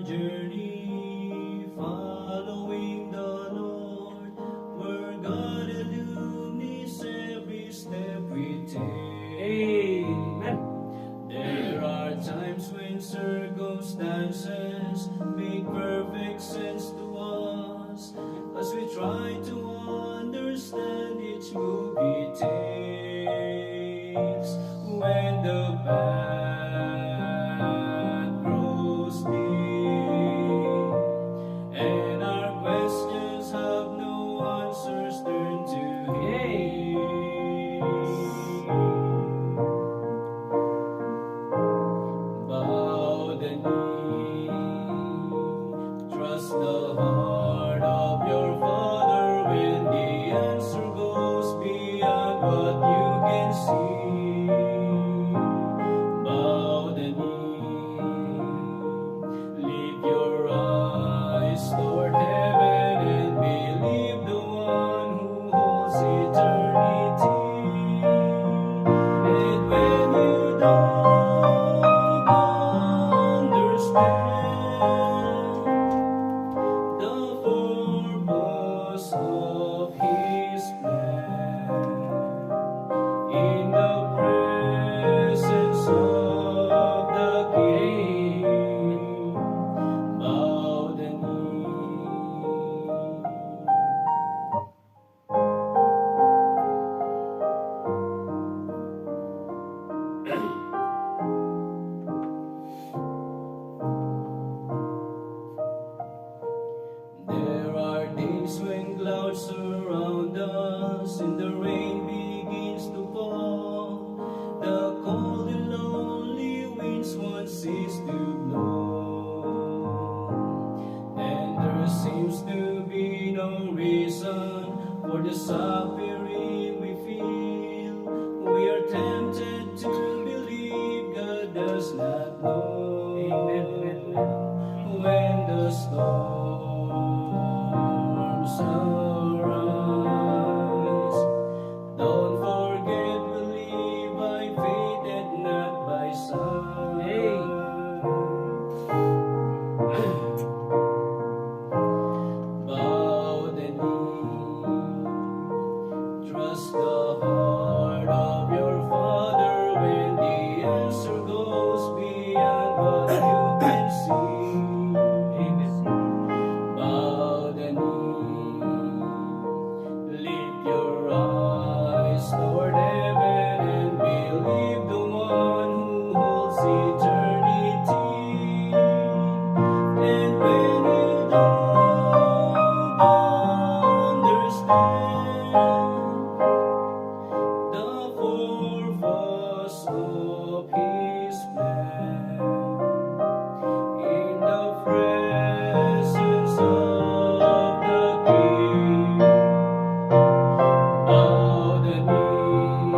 journey, following the Lord, where God illumines every step we take. Amen. There are times when circumstances make perfect sense to us as we try to understand each move He takes. When the path grows deep and our questions have no answers, turn to Him. Bow the knee, trust the heart of your Father when the answer goes beyond what you can see. Bow the knee, lift your eyes toward heaven and believe the one who holds eternity. And when you don't understand the purpose of His plan, in the presence of the King, bow the knee. There are days when clouds surround us and the rain begins to fall. The cold and lonely winds won't cease to blow. And there seems to be no reason for the suffering we feel. We are tempted to believe God does not know. Amen. When the storms arise, don't forget we live by faith and not by sight. Bow the knee, trust the heart of your Father when the answer goes beyond what you can see. Bow the knee, lift your eyes toward heaven and believe the one who holds eternity. And when you don't understand the purpose of His plan, in the presence of the King, bow the knee,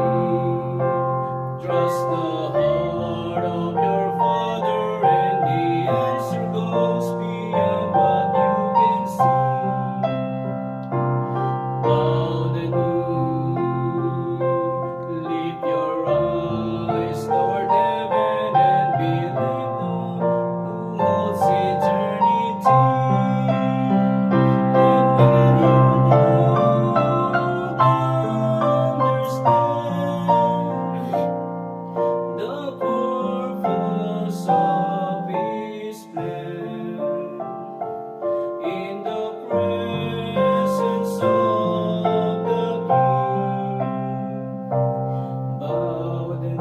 trust the heart of your Father, and the answer goes beyond what you can see. Bow the knee, lift your eyes toward heaven and believe the one who holds eternity. And when you don't understand the purpose of His plan, in the presence of the King, bow the knee.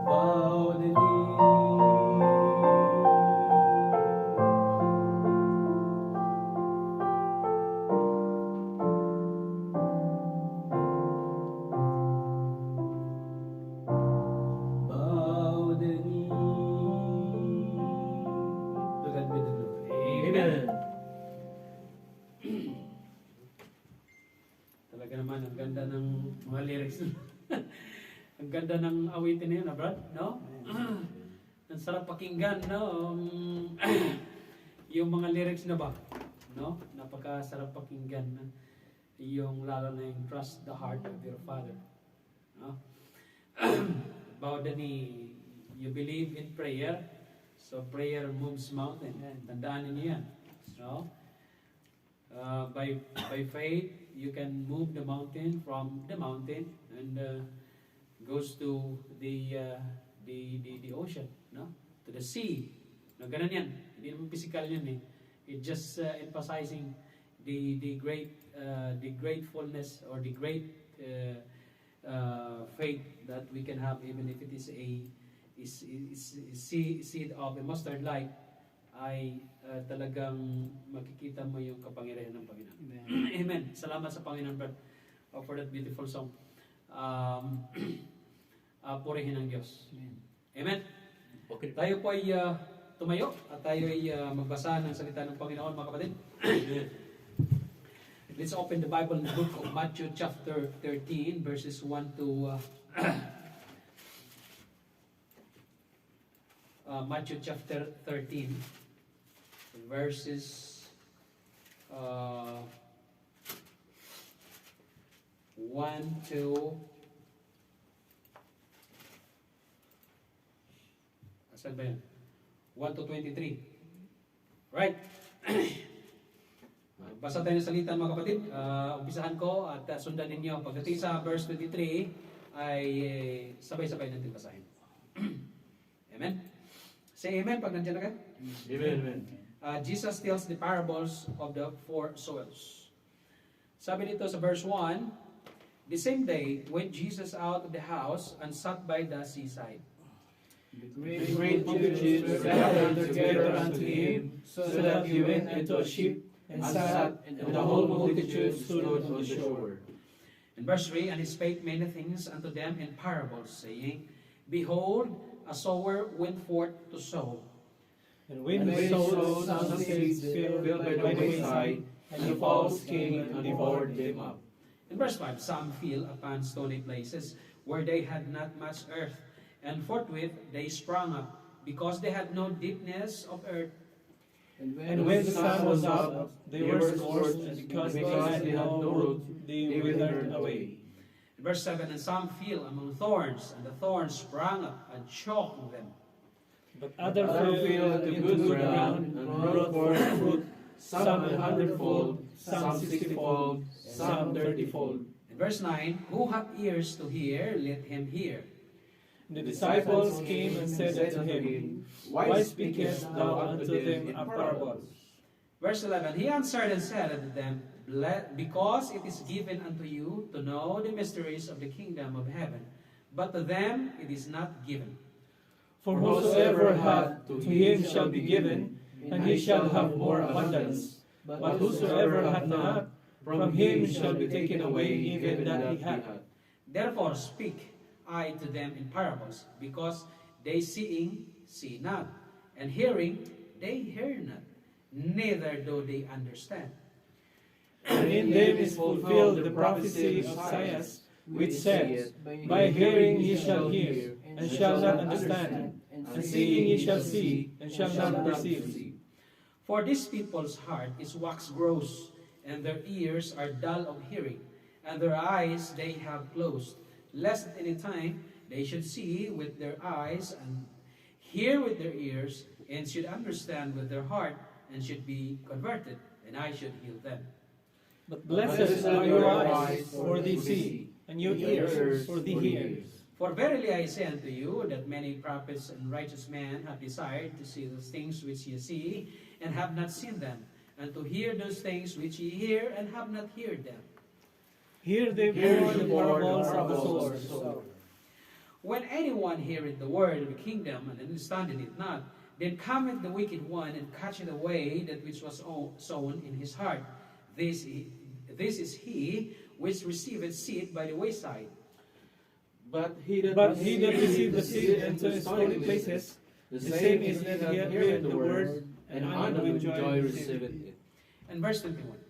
Bow the knee. Bow the knee. To God be the glory. Amen. Talaga naman, ang ganda ng mga lyrics. Ang ganda ng awitin na yun, Brad, no? Ang sarap pakinggan, no? Yung mga lyrics na ba, no? Napakasarap pakinggan. Yung lalo na yung trust the heart of your Father. No? bow the knee, you believe in prayer, so prayer moves mountain. Tandaan niyo yan. No? By faith, you can move the mountain from the mountain and goes to the ocean, no? To the sea. No, ganun yan. Hindi naman physical yan eh. It just emphasizing the gratefulness or the great faith that we can have, even if it is seed of a mustard like, ay talagang makikita mo yung kapangyarihan ng Panginoon. Amen. Amen. Salamat sa Panginoon, Brad, for that beautiful song. Purihin ang Diyos. Amen. Okay. Tayo po ay tumayo at tayo ay magbasa ng salita ng Panginoon, mga kapatid. Let's open the Bible in the book of Matthew chapter 13 verses 1 to Matthew chapter 13 verses 1 to asan ba yan? 1 to 23. Right. Basa tayo ng salita, mga kapatid. Umpisahan ko at sundan ninyo. Pagdating sa verse 23 ay sabay-sabay natin basahin. Amen? Say amen pag nandiyan na kayo. Amen. Jesus tells the parables of the four soils. Sabi dito sa verse 1, the same day went Jesus out of the house and sat by the seaside. The great multitudes gathered together unto him, so that he went into a ship and sat, and the whole multitude stood on the shore. In verse 3, and he spake many things unto them in parables, saying, Behold, a sower went forth to sow. And when he sowed, some seeds fell by the wayside, and the fowls came and devoured them up. In verse 5, some fell upon stony places, where they had not much earth, and forthwith they sprung up, because they had no deepness of earth. And when the sun was up, they were scorched, and because they had no root, they withered away. In verse 7, and some fell among thorns, and the thorns sprang up and choked them. But other fell into good ground, and brought forth fruit, some 100-fold, some 60-fold, some 30-fold. In verse 9, who hath ears to hear, let him hear. The disciples came and said unto him, Why speakest thou unto them a parable? Verse 11, he answered and said unto them, Because it is given unto you to know the mysteries of the kingdom of heaven, but to them it is not given. For whosoever hath, to him shall be given, and he shall have more abundance. But whosoever hath not, from him shall be taken away even that he hath. Therefore speak I to them in parables, because they seeing see not, and hearing they hear not, neither do they understand. And in them is fulfilled the prophecy of Isaiah, which says, By hearing ye shall hear, and shall not understand, and seeing ye shall see, and shall not perceive. For this people's heart is waxed gross, and their ears are dull of hearing, and their eyes they have closed, lest at any time they should see with their eyes, and hear with their ears, and should understand with their heart, and should be converted, and I should heal them. But blessed are your eyes, for they see, and your ears, for they hear. For verily I say unto you, that many prophets and righteous men have desired to see those things which ye see, and have not seen them, and to hear those things which ye hear, and have not heard them. Here they bore the parables of the sower. When anyone heareth the word of the kingdom, and understandeth it not, then cometh the wicked one, and catcheth away that which was sown in his heart. This is he which receiveth seed by the wayside. But he that received the seed into his holy places, the same is that he heareth the word, and with joy receiveth it. And verse 21.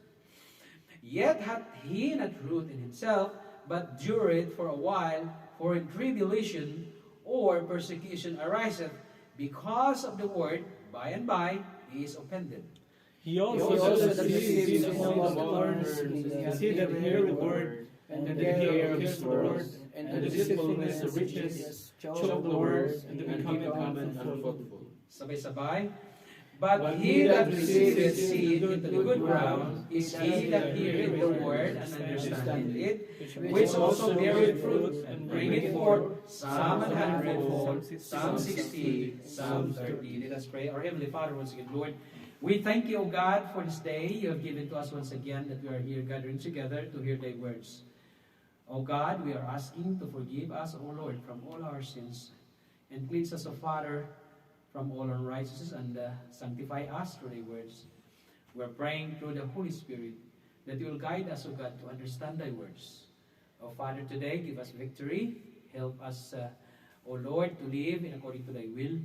Yet hath he not root in himself, but dureth for a while, for in tribulation or persecution ariseth, because of the word, by and by he is offended. He also that received seed among the thorns, the seed that hear the word, and the hearer hears the word, and the deceitfulness of riches choke the word, and they become unfruitful. Sabay-sabay. But he that receiveth seed into the good ground is he that heareth the word and understandeth it, which also beareth fruit and bringeth forth some 100-fold, some 60, some 30. Let us pray. Our Heavenly Father, once again, Lord, we thank you, O God, for this day you have given to us once again, that we are here gathering together to hear thy words. O God, we are asking to forgive us, O Lord, from all our sins, and cleanse us, O Father, from all unrighteousness, and sanctify us through thy words. We are praying through the Holy Spirit that you will guide us, O God, to understand thy words. O Father, today give us victory. Help us, O Lord, to live in according to thy will,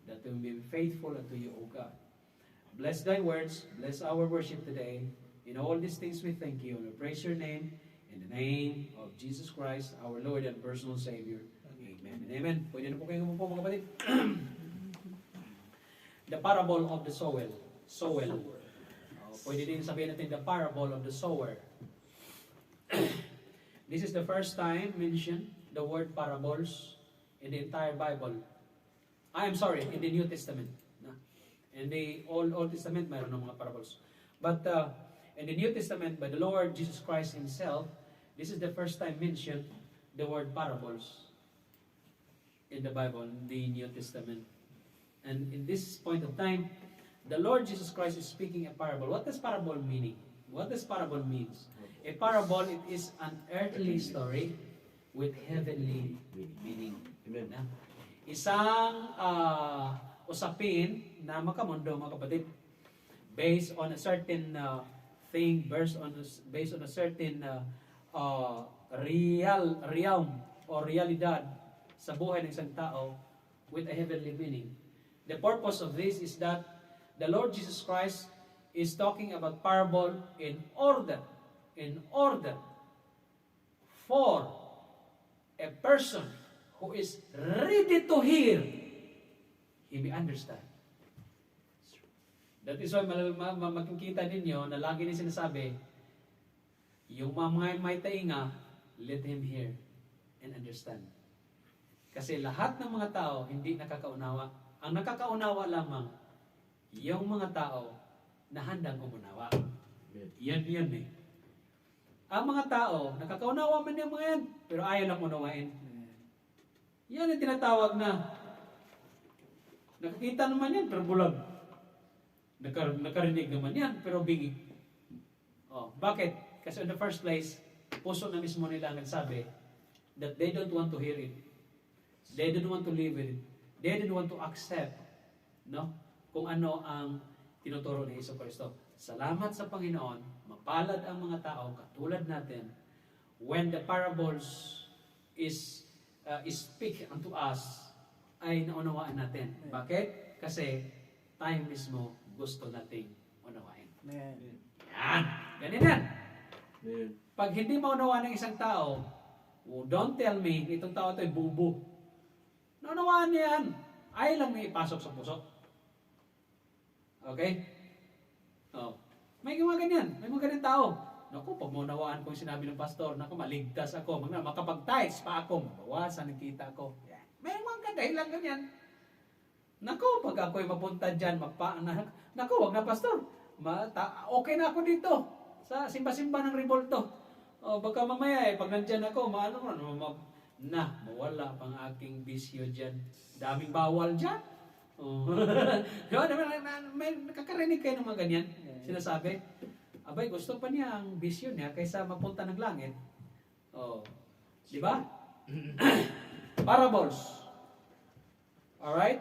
that we may be faithful unto you, O God. Bless thy words, bless our worship today. In all these things we thank you, and we praise your name, in the name of Jesus Christ, our Lord and personal Savior. Amen and amen. Pwede na po kayo umupo, mga kapatid. The parable of the sower. Pwede din sabihin natin the parable of the sower. This is the first time mentioned the word parables in the entire Bible. I am sorry, in the New Testament. In the Old Testament, mayroon ng mga parables. But in the New Testament, by the Lord Jesus Christ Himself, this is the first time mentioned the word parables in the Bible, in the New Testament. And in this point of time, the Lord Jesus Christ is speaking a parable. What does parable meaning? What does parable means? A parable, it is an earthly story with heavenly meaning. Amen. Isang usapin na makamundo, mga kapatid, based on a certain thing, based on a certain realm or realidad sa buhay ng isang tao with a heavenly meaning. The purpose of this is that the Lord Jesus Christ is talking about parable in order for a person who is ready to hear, he may understand. That is why makikita ninyo na lagi niya sinasabi, yung mga may tainga, let him hear and understand. Kasi lahat ng mga tao hindi nakakaunawa. Ang nakakaunawa lamang, yung mga tao na handang umunawa. Yan eh. Ang mga tao, nakakaunawa man yung mga yan, pero ayaw lang unawain. Yan ang tinatawag na, nakakita naman yan, pero bulag. Nakarinig naman yan, pero bingig. Bakit? Kasi in the first place, puso na mismo nila nagsabi that they don't want to hear it. They don't want to live with it. They didn't want to accept, kung ano ang tinuturo ni Jesucristo. Salamat sa Panginoon, mapalad ang mga tao katulad natin when the parables is speak unto us, ay naunawaan natin. Bakit? Kasi tayo mismo gusto nating unawain. Yan! Ganyan yan! Pag hindi maunawaan ng isang tao, don't tell me, itong tao ito ay bubo. Naunawaan niya yan. Ayaw lang may ipasok sa puso. Okay? May mga ganyan. May mga ganyan tao. Naku, pag maunawaan ko yung sinabi ng pastor, naku, maligtas ako. Makapag-tithes pa ako. Mabawasan ang kita ko. May mga dahilan ganyan. Naku, pag ako'y mapunta dyan, naku, wag na pastor. Okay na ako dito. Sa simba-simba ng Ribolto. Baka mamaya pag nandyan ako, mawala pang aking bisyo dyan. Daming bawal dyan. May nakakarinig kayo ng mga ganyan. Sinasabi, abay, gusto pa niya ang bisyo niya kaysa mapunta ng langit. Di ba? Parables. Alright?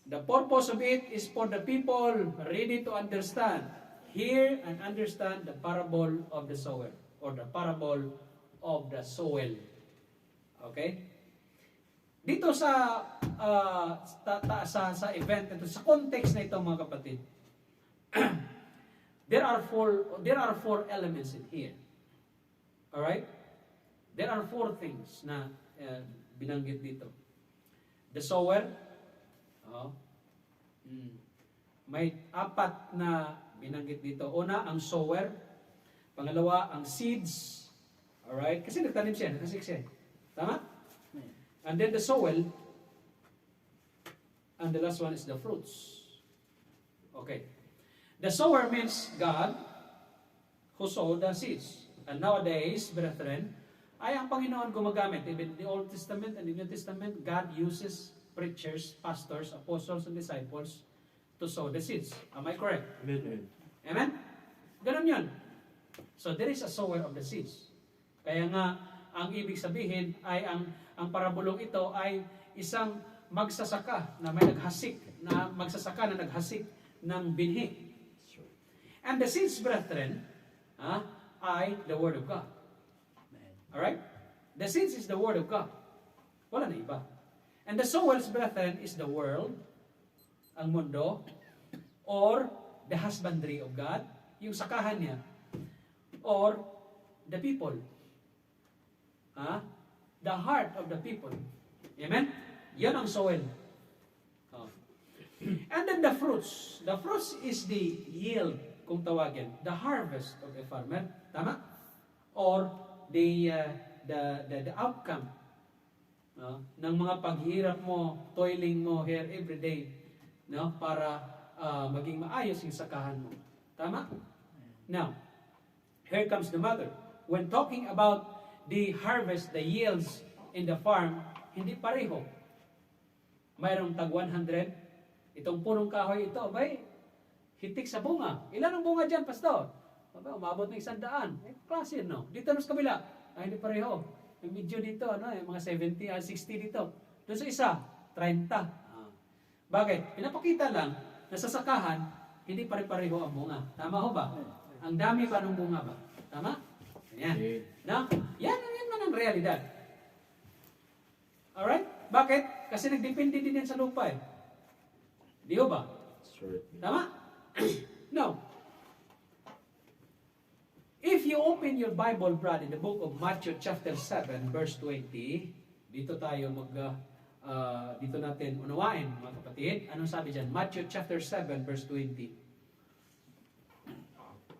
The purpose of it is for the people ready to understand. Hear and understand the parable of the sower or the parable of the soil. Okay? Dito sa event ito, sa context na ito, mga kapatid, there are four elements in here. All right? There are four things na binanggit dito. The sower, may apat na binanggit dito. Una, ang sower. Pangalawa, ang seeds. Alright? Kasi nagtanim siya, nakasik siya. Tama? And then the soil, and the last one is the fruits. Okay. The sower means God who sowed the seeds. And nowadays, brethren, ay ang Panginoon gumagamit. Even in the Old Testament and the New Testament, God uses preachers, pastors, apostles, and disciples to sow the seeds. Am I correct? Amen. Amen? Ganun yun. So there is a sower of the seeds. Kaya nga, ang ibig sabihin ay ang parabulong ito ay isang magsasaka na may naghasik, na magsasaka na naghasik ng binhi. And the seeds, brethren, ay the Word of God. Alright? The seeds is the Word of God. Wala na iba. And the sowers, brethren, is the world, ang mundo, or the husbandry of God, yung sakahan niya, or the people. The heart of the people. Amen? Yan ang soil. And then the fruits. The fruits is the yield, kung tawagin. The harvest of a farmer. Tama? Or the outcome ng mga paghirap mo, toiling mo here every day, no, para maging maayos yung sakahan mo. Tama? Now, here comes the mother. When talking about the harvest, the yields in the farm, hindi pareho. Mayroong tag 100. Itong punong kahoy ito, abay, hitik sa bunga. Ilan ang bunga dyan, pastor? Abay, umabot ng 100. Klase, no? Dito sa kabila, ay hindi pareho. Yung medyo dito, yung mga 70, 60 dito. Doon sa isa, 30. Bakit? Pinapakita lang na sa sakahan, hindi pare-pareho ang bunga. Tama ho ba? Ang dami ba ng bunga ba? Tama? Yan. No? Yan man ang realidad. Alright? Bakit? Kasi nagdepende din yan sa lupa eh. Di ho ba? Tama? No. If you open your Bible, Brad, in the book of Matthew chapter 7, verse 20, dito tayo dito natin unawain, mga kapatid. Anong sabi dyan? Matthew chapter 7, verse 20.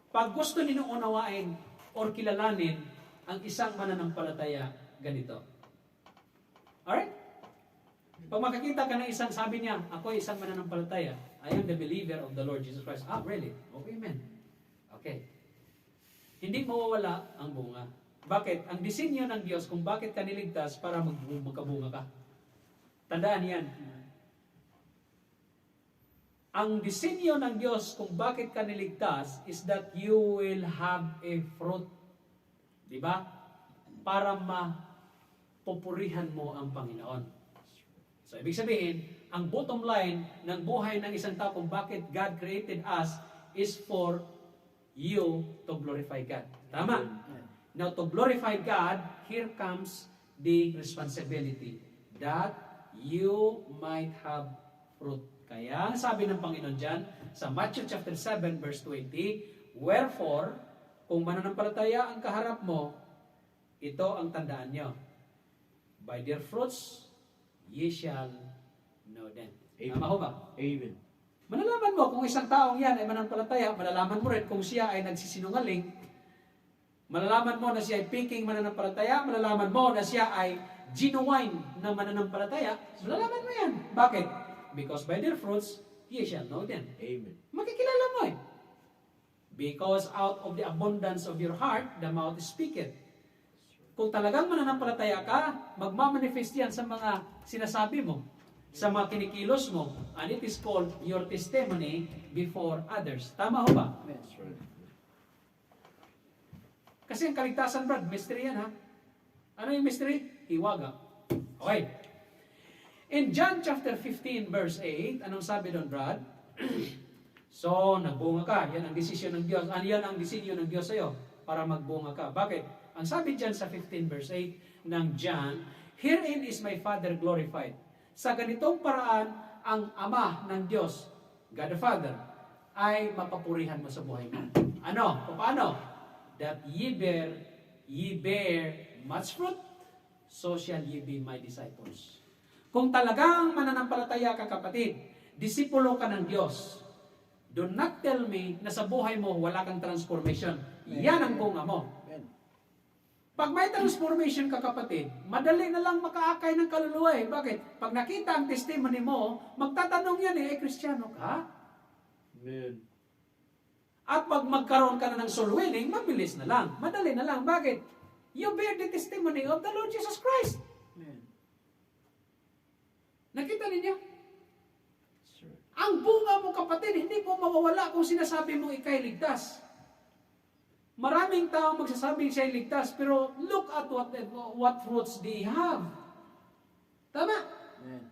Pag gusto ninyo unawain or kilalanin ang isang mananampalataya, ganito. Alright? Pag makakita ka ng isang, sabi niya, ako ay isang mananampalataya. I am the believer of the Lord Jesus Christ. Ah, really? Okay, amen. Okay. Hindi mawawala ang bunga. Bakit? Ang disenyo ng Diyos kung bakit ka niligtas para magkabunga ka. Tandaan yan. Ang disenyo ng Diyos kung bakit ka niligtas is that you will have a fruit. Diba? Para mapupurihan mo ang Panginoon. So, ibig sabihin, ang bottom line ng buhay ng isang tao kung bakit God created us is for you to glorify God. Tama? Now, to glorify God, here comes the responsibility that you might have fruit. Kaya, sabi ng Panginoon dyan, sa Matthew chapter 7, verse 20, wherefore, kung mananampalataya ang kaharap mo, ito ang tandaan nyo. By their fruits, ye shall know them. Tama ho ba? Amen. Malalaman mo kung isang taong yan ay mananampalataya, malalaman mo rin kung siya ay nagsisinungaling, malalaman mo na siya ay peking mananampalataya, malalaman mo na siya ay genuine na mananampalataya, malalaman mo yan. Bakit? Because by their fruits, ye shall know them. Amen. Makikilala mo eh. Because out of the abundance of your heart, the mouth speaketh. Kung talagang mananampalataya ka, magmamanifest yan sa mga sinasabi mo, sa mga kinikilos mo, and it is called your testimony before others. Tama ho ba? That's right. Kasi ang kaligtasan, Brad, mystery yan ha. Ano yung mystery? Hiwaga. Okay. In John chapter 15 verse 8, anong sabi doon, Brad? So, nagbunga ka. Yan ang desisyon ng Diyos. Yan ang desisyon ng Diyos sa'yo para magbunga ka. Bakit? Ang sabi dyan sa 15 verse 8 ng John, herein is my Father glorified. Sa ganitong paraan, ang Ama ng Diyos, God the Father, ay mapapurihan mo sa buhay mo. Ano? Paano? That ye bear much fruit, so shall ye be my disciples. Kung talagang mananampalataya ka, kapatid, disipulo ka ng Diyos, do not tell me na sa buhay mo wala kang transformation. Yan ang bunga mo. Pag may transformation ka kapatid, madali na lang makaakay ng kaluluwa eh. Bakit? Pag nakita ang testimony mo, magtatanong yan eh, Kristiyano ka? Amen. At pag magkaroon ka na ng soul winning, mabilis na lang. Madali na lang. Bakit? You bear the testimony of the Lord Jesus Christ. Amen. Nakita ninyo? Sure. Ang bunga mo kapatid, hindi po mawawala kung sinasabi mong ikay ligtas. Maraming tao magsasabing siya ay ligtas, pero look at what fruits they have. Tama? Amen.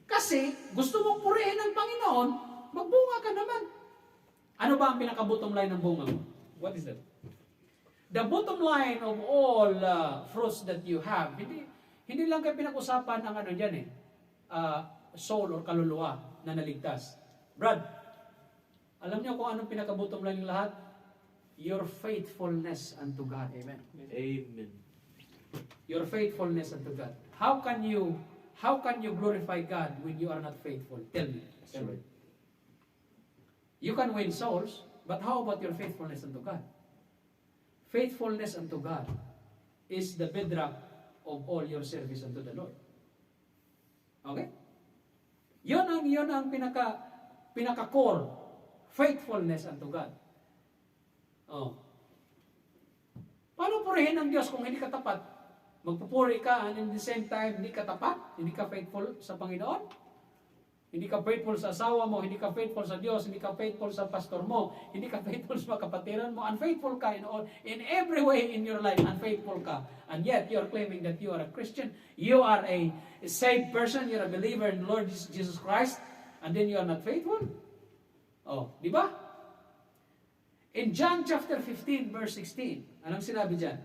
Kasi gusto mong purihin ng Panginoon, magbunga ka naman. Ano ba ang pinaka-bottom line ng bunga mo? What is that? The bottom line of all fruits that you have, hindi lang kayo pinag-usapan ang ano dyan soul or kaluluwa na naligtas. Brad, alam niyo kung anong pinaka-bottom line ng lahat? Your faithfulness unto God. Amen. Amen. Your faithfulness unto God. How can you glorify God when you are not faithful? Tell me. Tell me. You can win souls, but how about your faithfulness unto God? Faithfulness unto God is the bedrock of all your service unto the Lord. Okay? Yun ang pinaka-core. Faithfulness unto God. Oh. Paano purihin ng Diyos kung hindi ka tapat? Magpupuri ka and in the same time hindi ka tapat? Hindi ka faithful sa Panginoon? Hindi ka faithful sa asawa mo, hindi ka faithful sa Diyos, hindi ka faithful sa pastor mo, hindi ka faithful sa mga kapatiran mo, unfaithful ka in every way in your life, unfaithful ka. And yet, you are claiming that you are a Christian. You are a saved person, you're a believer in the Lord Jesus Christ, and then you are not faithful? Oh, di ba? In John chapter 15, verse 16, anong sinabi dyan?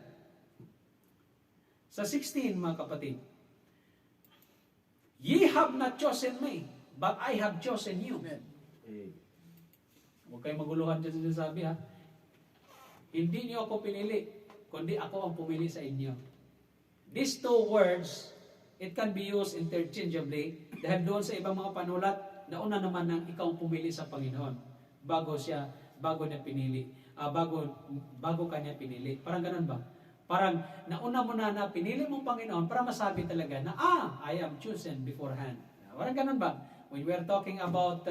Sa 16, mga kapatid, Ye have not chosen me, but I have chosen you. Amen. Huwag kayong maguluhan dyan sa sinasabi ha. Hindi niyo ako pinili, kundi ako ang pumili sa inyo. These two words, it can be used interchangeably dahil doon sa ibang mga panulat, nauna naman nang ikaw ang pumili sa Panginoon bago niya pinili. Bago kanya pinili. Parang ganun ba? Parang nauna mo na pinili mong Panginoon para masabi talaga na, I am chosen beforehand. Parang ganun ba? When we are talking about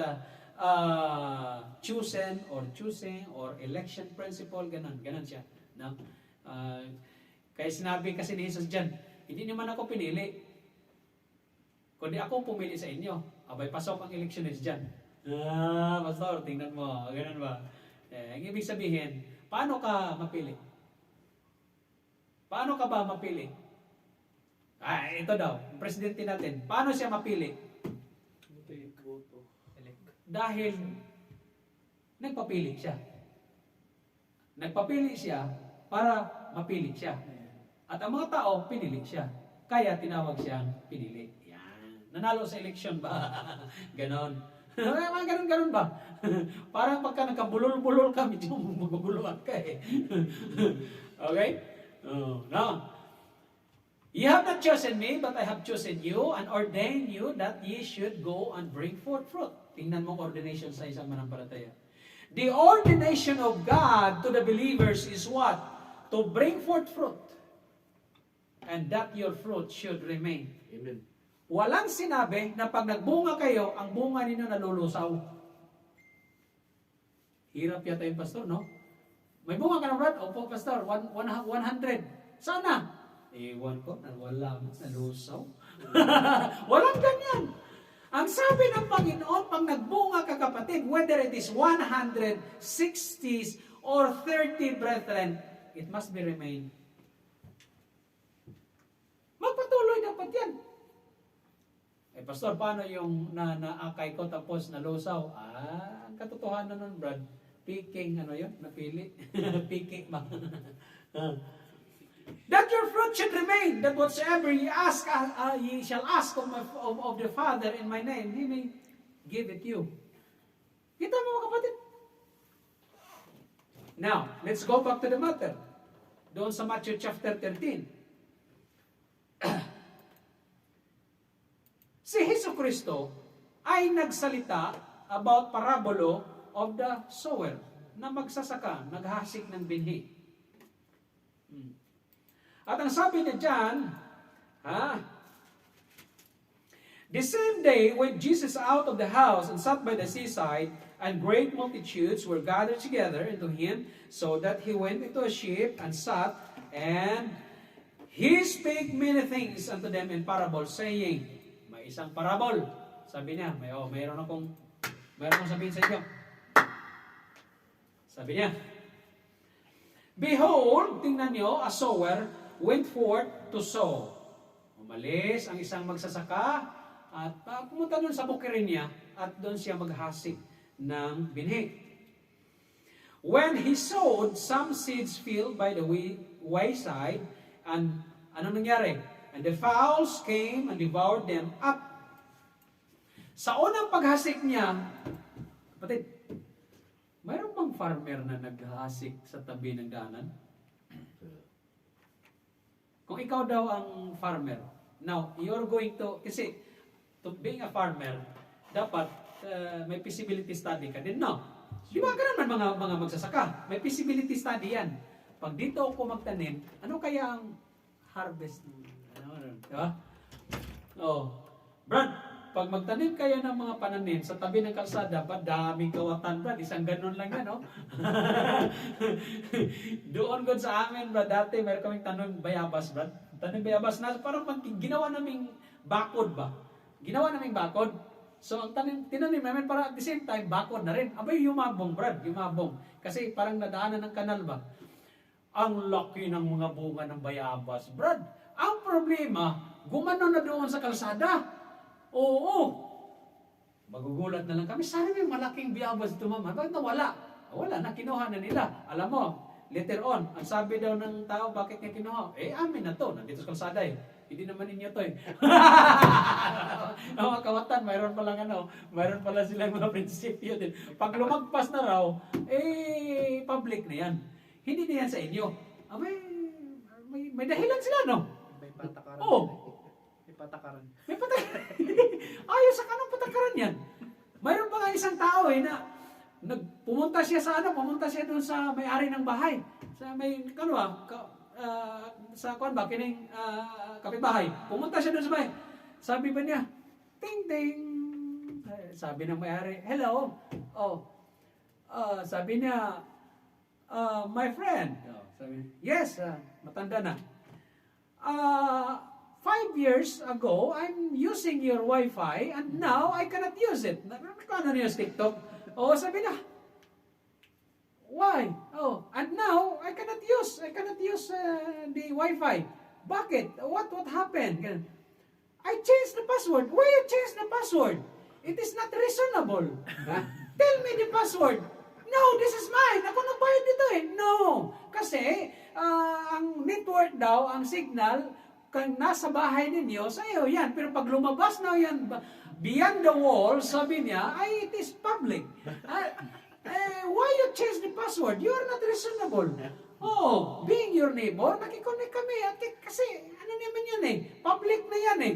choosing or election principle, ganun siya. No? Kaya sinabi kasi ni Jesus dyan, hindi naman ako pinili, kundi ako pumili sa inyo. Abay, pasok ang electionist dyan. Pastor, tingnan mo. Ganun ba? Ang ibig sabihin, paano ka mapili? Paano ka ba mapili? Ito daw, presidente natin. Paano siya mapili? Dahil nagpapili siya. Nagpapili siya para mapili siya. At ang mga tao, pinili siya. Kaya tinawag siyang pinili. Yan. Nanalo sa eleksyon ba? Ganon. Ganun ba? Parang pagka nagkabulol-bulol ka, medyo maguguluhan ka eh. Okay? No. Ye have not chosen me, but I have chosen you and ordained you that ye should go and bring forth fruit. Tingnan mo ordination sa isang manampalataya. The ordination of God to the believers is what? To bring forth fruit. And that your fruit should remain. Amen. Walang sinabi na pag nagbunga kayo, ang bunga ninyo nalulusaw. Hirap yata yung pastor, no? May bunga ka na, Brad? Opo, pastor, 100. Sana? Ewan ko, wala, nalusaw. Walang ganyan. Ang sabi ng Panginoon, pag nagbunga ka kapatid, whether it is 100, 60s, or 30 brethren, it must be remain. Magpatuloy dapat yan. Pastor, paano yung naakay ko tapos nalusaw? Ang katotohanan nun, Brad, picking, napili. Picking ba? That your fruit should remain, that whatsoever ye ask, ye shall ask of the Father in my name, He may give it you. Kita mo mga kapatid? Now, let's go back to the matter. Doon sa Matthew chapter 13. Si Jesucristo ay nagsalita about parabolo of the sower na magsasaka, naghasik ng binhi. At ang sabi niya dyan, the same day went Jesus out of the house and sat by the seaside, and great multitudes were gathered together into him, so that he went into a ship and sat, and he spake many things unto them in parables, saying, may isang parable. Sabi niya, mayroon akong sabihin sa inyo. Sabi niya, behold, tingnan niyo, a sower went forth to sow. Umalis ang isang magsasaka at pumunta doon sa bukirin niya at doon siya maghasik ng binhi. When he sowed, some seeds fell by the wayside, and ano nangyari? And the fowls came and devoured them up. Sa unang paghasik niya, kapatid, mayroon bang farmer na naghasik sa tabi ng daanan? Kung ikaw daw ang farmer, now, you're going to, kasi, to being a farmer, dapat may feasibility study ka din, no? Di ba ganun man mga magsasaka? May feasibility study yan. Pag dito ako magtanim, ano kaya ang harvest? Di ba? Brad, pag magtanim kayo ng mga pananim sa tabi ng kalsada, daming kawatan, Brad. Isang ganun lang yan, no? Doon good sa amin, Brad, dati mayroon kaming tanim bayabas, Brad. Tanim bayabas na parang ginawa naming bakod ba? Ginawa naming bakod. So, ang tinanim namin para at the same time, bakod na rin. Abay, yumabong, Brad, yumabong. Kasi parang nadaanan ng kanal ba? Ang laki ng mga bunga ng bayabas, Brad. Ang problema, gumano na doon sa kalsada. Oo. Magugulat na lang kami. Sana may malaking bayabas ito, mama. Bakit nawala? Wala na, kinuha na nila. Alam mo, later on, ang sabi daw ng tao, bakit niya kinuha? Amin na to. Nandito sa kalsada eh. Hindi naman ninyo to eh. Mga kawatan, mayroon pala silang mga prinsipyo din. Pag lumagpas na raw, public na yan. Hindi na yan sa inyo. May dahilan sila, no? May patakaran. Oo. May patakaran. Ayos sa kanong patakaran yan. Mayroon pa nga isang tao na pumunta siya doon sa may-ari ng bahay. Sa may, sa kining kapitbahay. Pumunta siya doon sa bahay. Sabi ba niya, ting ting. Sabi ng may-ari, hello. Sabi niya, my friend. Sabi niya, yes, matanda na. 5 years ago, I'm using your Wi-Fi and now I cannot use it. Ano niya sa TikTok? Sabi niya, why? And now I cannot use the Wi-Fi. Bakit? What happened? I changed the password. Why you change the password? It is not reasonable. Tell me the password. No, this is mine. Ako nagbayad dito eh. No. Kasi, ang network daw, ang signal, kung nasa bahay ninyo, sa iyo yan. Pero pag lumabas na yan, beyond the wall, sabi niya, it is public. Why you change the password? You are not reasonable. Being your neighbor, nakikonnect kami. Kasi, ano naman yan eh. Public na yan eh.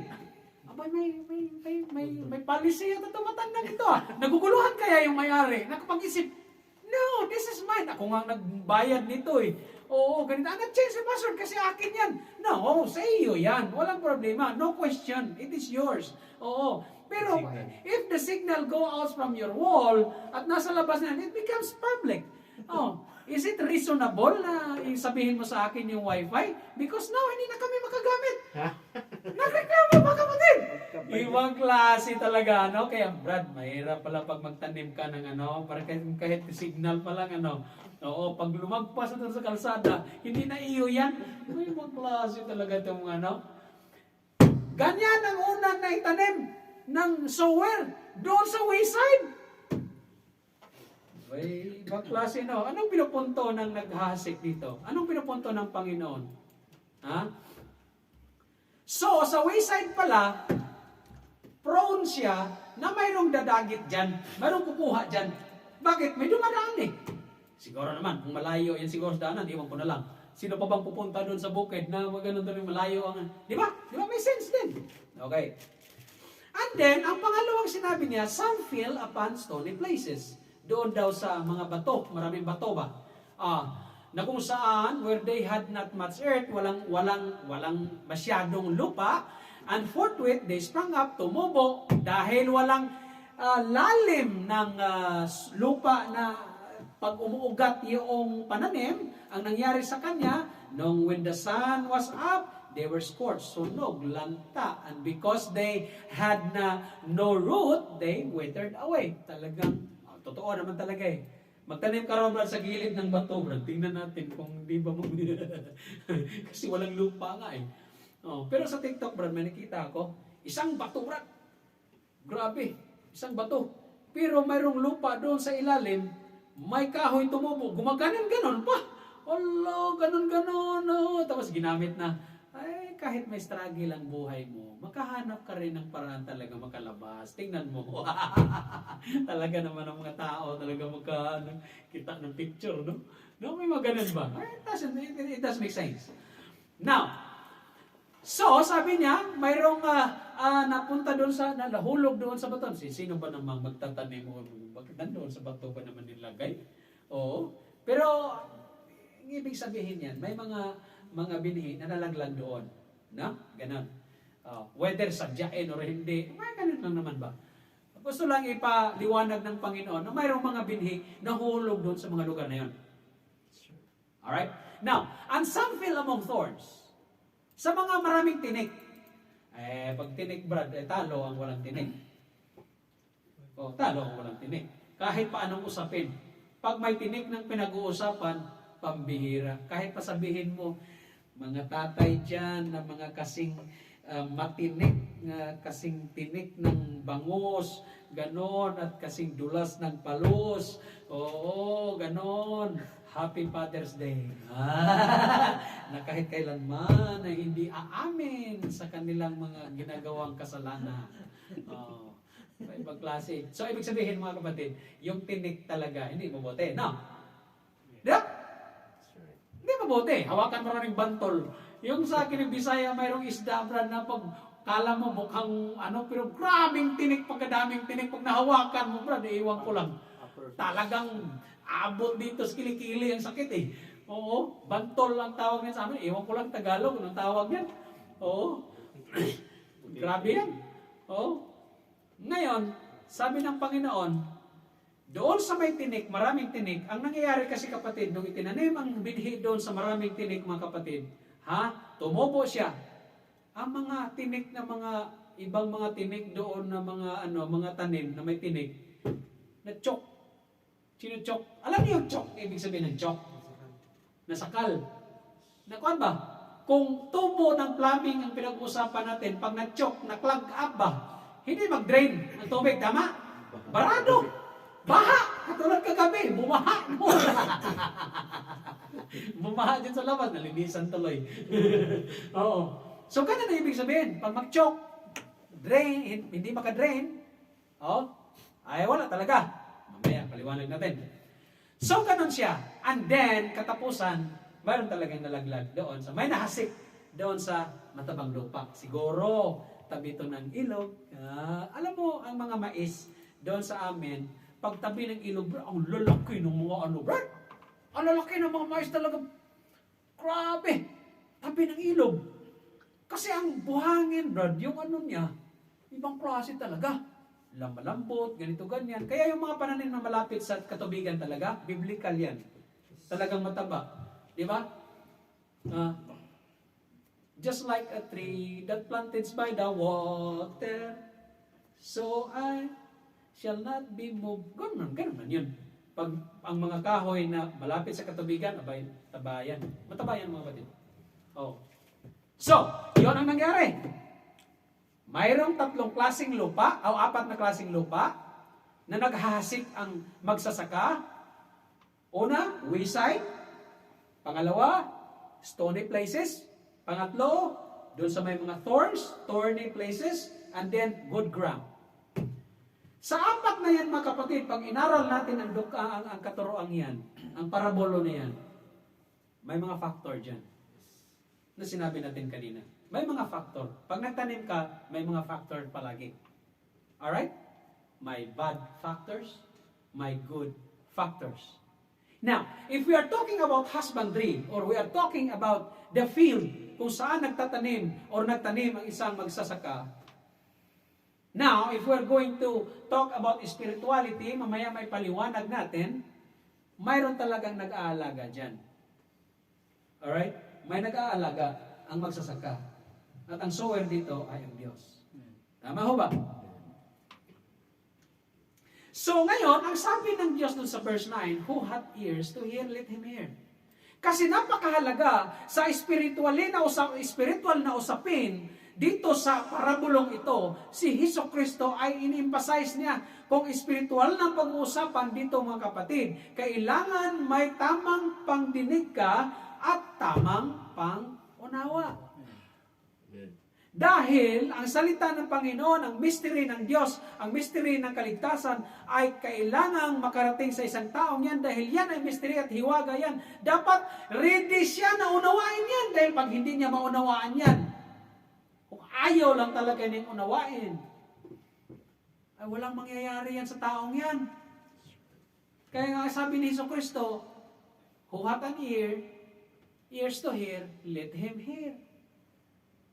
May policy yata ito matandang ito ah. Naguguluhan kaya yung may-ari. Nakapag-isip, no, this is mine. Ako nga nagbayad nito eh. Ganito. Change the password kasi akin yan. No, sa iyo yan. Walang problema. No question. It is yours. Pero if the signal go out from your wall at nasa labas na, it becomes public. Is it reasonable na sabihin mo sa akin yung Wi-Fi? Because now, hindi na kami makagamit. Nagreklamo pa kapatid. Ibang klase talaga, no? Kaya, Brad, mahirap pala pag magtanim ka ng para kahit signal pa lang, pag lumagpas na sa kalsada, hindi na iyo yan. Ibang klase talaga itong Ganyan ang unang naitanim ng sower doon sa wayside. Ibang klase, no? Anong pinupunto ng naghasik dito? Anong pinupunto ng Panginoon? So, sa wayside pala, prone siya na mayroong dadagit dyan, mayroong kukuha dyan. Bakit? May dumadaan eh. Siguro naman, kung malayo yan siguro sa daanan, iwan ko na lang. Sino pa bang pupunta doon sa bukid na magano'n doon malayo ang... Di ba? Di ba? May sense din. Okay. And then, ang pangalawang sinabi niya, some fell upon stony places. Doon daw sa mga bato, maraming bato ba? na kung saan where they had not much earth, walang masyadong lupa, and forthwith they sprang up, tumubo, dahil walang lalim ng lupa na pag umuugat yung pananim, ang nangyari sa kanya, when the sun was up, they were scorched, sunog, lanta, and because they had no root, they withered away. Talagang, totoo naman talaga eh. Magtanim ka raw sa gilid ng bato, brad. Tingnan natin kung di ba mo... Kasi walang lupa nga eh. Oh, pero sa TikTok, brad, may nakita ako, isang bato, brad. Grabe, isang bato. Pero mayroong lupa doon sa ilalim, may kahoy tumubo. Gumaganon-ganon pa. Allah, ganon-ganon. Oh. Tapos ginamit na, ay, kahit may struggle ang buhay mo, makahanap ka rin ng paraan talaga makalabas. Tingnan mo. Talaga naman ang mga tao, talaga kita ng picture, no? No, may mga ganun ba? It doesn't make sense. Now, so, sabi niya, mayroong napunta doon nalahulog doon sa bato. Sino ba namang magtatanim o nandoon sa bato ba naman nilagay? Oo. Pero, ang ibig sabihin yan, may mga binhi na nalaglag doon. No? Ganon. Whether sadyain or hindi, ganun lang naman ba? Gusto lang ipaliwanag ng Panginoon na mayroong mga binhi na hulog doon sa mga lugar na yun. Alright? Now, and some fell among thorns. Sa mga maraming tinik. Pag tinik, brad, talo ang walang tinik. Talo ang walang tinik. Kahit paanong usapin. Pag may tinik ng pinag-uusapan, pambihira. Kahit pasabihin mo, mga tatay dyan na mga kasing matinik, kasing tinik ng bangus, ganon, at kasing dulas ng palos. Oo, ganon. Happy Father's Day. Na kahit kailanman ay hindi aamin sa kanilang mga ginagawang kasalanan. Ibang klase. So, ibig sabihin mga kapatid, yung tinik talaga, hindi mabuti. No? Diba? Hindi mabuti. Hawakan mo rin bantol. Yung sa akin ng Bisaya, mayroong isda, brad, na pag kala mo mukhang pero grabing tinik, pagkadaming tinik, pag nahawakan mo, brad, iwan ko lang. Talagang abot dito sa kilikili ang sakit eh. Oo, bantol ang tawag niya sa amin. Iwan ko lang Tagalog, anong tawag yan? Oo. Grabe yan. Oo. Ngayon, sabi ng Panginoon, doon sa may tinik, maraming tinik, ang nangyayari kasi kapatid, nung itinanim ang binhi doon sa maraming tinik, mga kapatid, tumubo siya. Ang mga tinik na ibang mga tinik doon na mga tanim na may tinik, na chok. Sino chok? Alam niyo yung chok? Ibig sabihin ng chok? Nasakal. Nakuan ba? Kung tubo ng plumbing ang pinag-usapan natin, pag na-chok, na-clog up ba? Hindi mag-drain ang tubig, tama? Barado. Baha. Katulad kagabi, bumaha. Bumaha dyan sa labas, nalinisan tuloy. Oo. So, ganun na ibig sabihin. Pag mag-chok, drain, hindi maka-drain, ay wala talaga. Mamaya, paliwanag natin. So, ganun siya. And then, katapusan, mayroon talagang nalaglag doon. May nahasik doon sa matabang lupa. Siguro, tabi ito ng ilog. Alam mo, ang mga mais doon sa amin, pag tabi ng ilog, bro, ang lalaki ng mga bro. Ang lalaki ng mga mais talaga. Grabe. Tabi ng ilog. Kasi ang buhangin, bro, yung niya, ibang klase talaga. Malambot, ganito, ganyan. Kaya yung mga pananim na malapit sa katubigan talaga, biblical yan. Talagang mataba. Di ba? Just like a tree that planted by the water, so I shall not be moved. Ganun man yun. Pag ang mga kahoy na malapit sa katubigan, tabayan. Matabayan mga batid. So, yun ang nangyari. Mayroong 3 klaseng lupa, o 4 na klaseng lupa, na naghahasik ang magsasaka. Una, wayside. Pangalawa, stony places. Pangatlo, doon sa may mga thorny places, and then good ground. Sa 4 na yan, mga kapatid, pag inaral natin ang katuroang yan, ang parabolo na yan, may mga factor dyan na sinabi natin kanina. May mga factor. Pag nagtanim ka, may mga factor palagi. Alright? May bad factors, may good factors. Now, if we are talking about husbandry, or we are talking about the field, kung saan nagtatanim or nagtanim ang isang magsasaka. Now, if we are going to talk about spirituality, mamaya may paliwanag natin, mayroon talagang nag-aalaga dyan. Alright? May nag-aalaga ang magsasaka. At ang sower dito ay ang Diyos. Tama ho ba? So ngayon, ang sabi ng Diyos dun sa verse 9, who hath ears to hear, let him hear. Kasi napakahalaga sa spiritual na usapin, dito sa parabolong ito, si Hesus Kristo ay in-emphasize niya kung spiritual na pag-uusapan dito mga kapatid, kailangan may tamang pangdinig ka at tamang pangunawa. Dahil ang salita ng Panginoon, ang mystery ng Diyos, ang mystery ng kaligtasan ay kailangang makarating sa isang taong yan dahil yan ay mystery at hiwaga yan. Dapat ready siya na unawain yan dahil pag hindi niya maunawaan yan, kung ayaw lang talaga niyang unawain, ay walang mangyayari yan sa taong yan. Kaya nga sabi ni Hesus Kristo, who hath an ear, ears to hear, let him hear.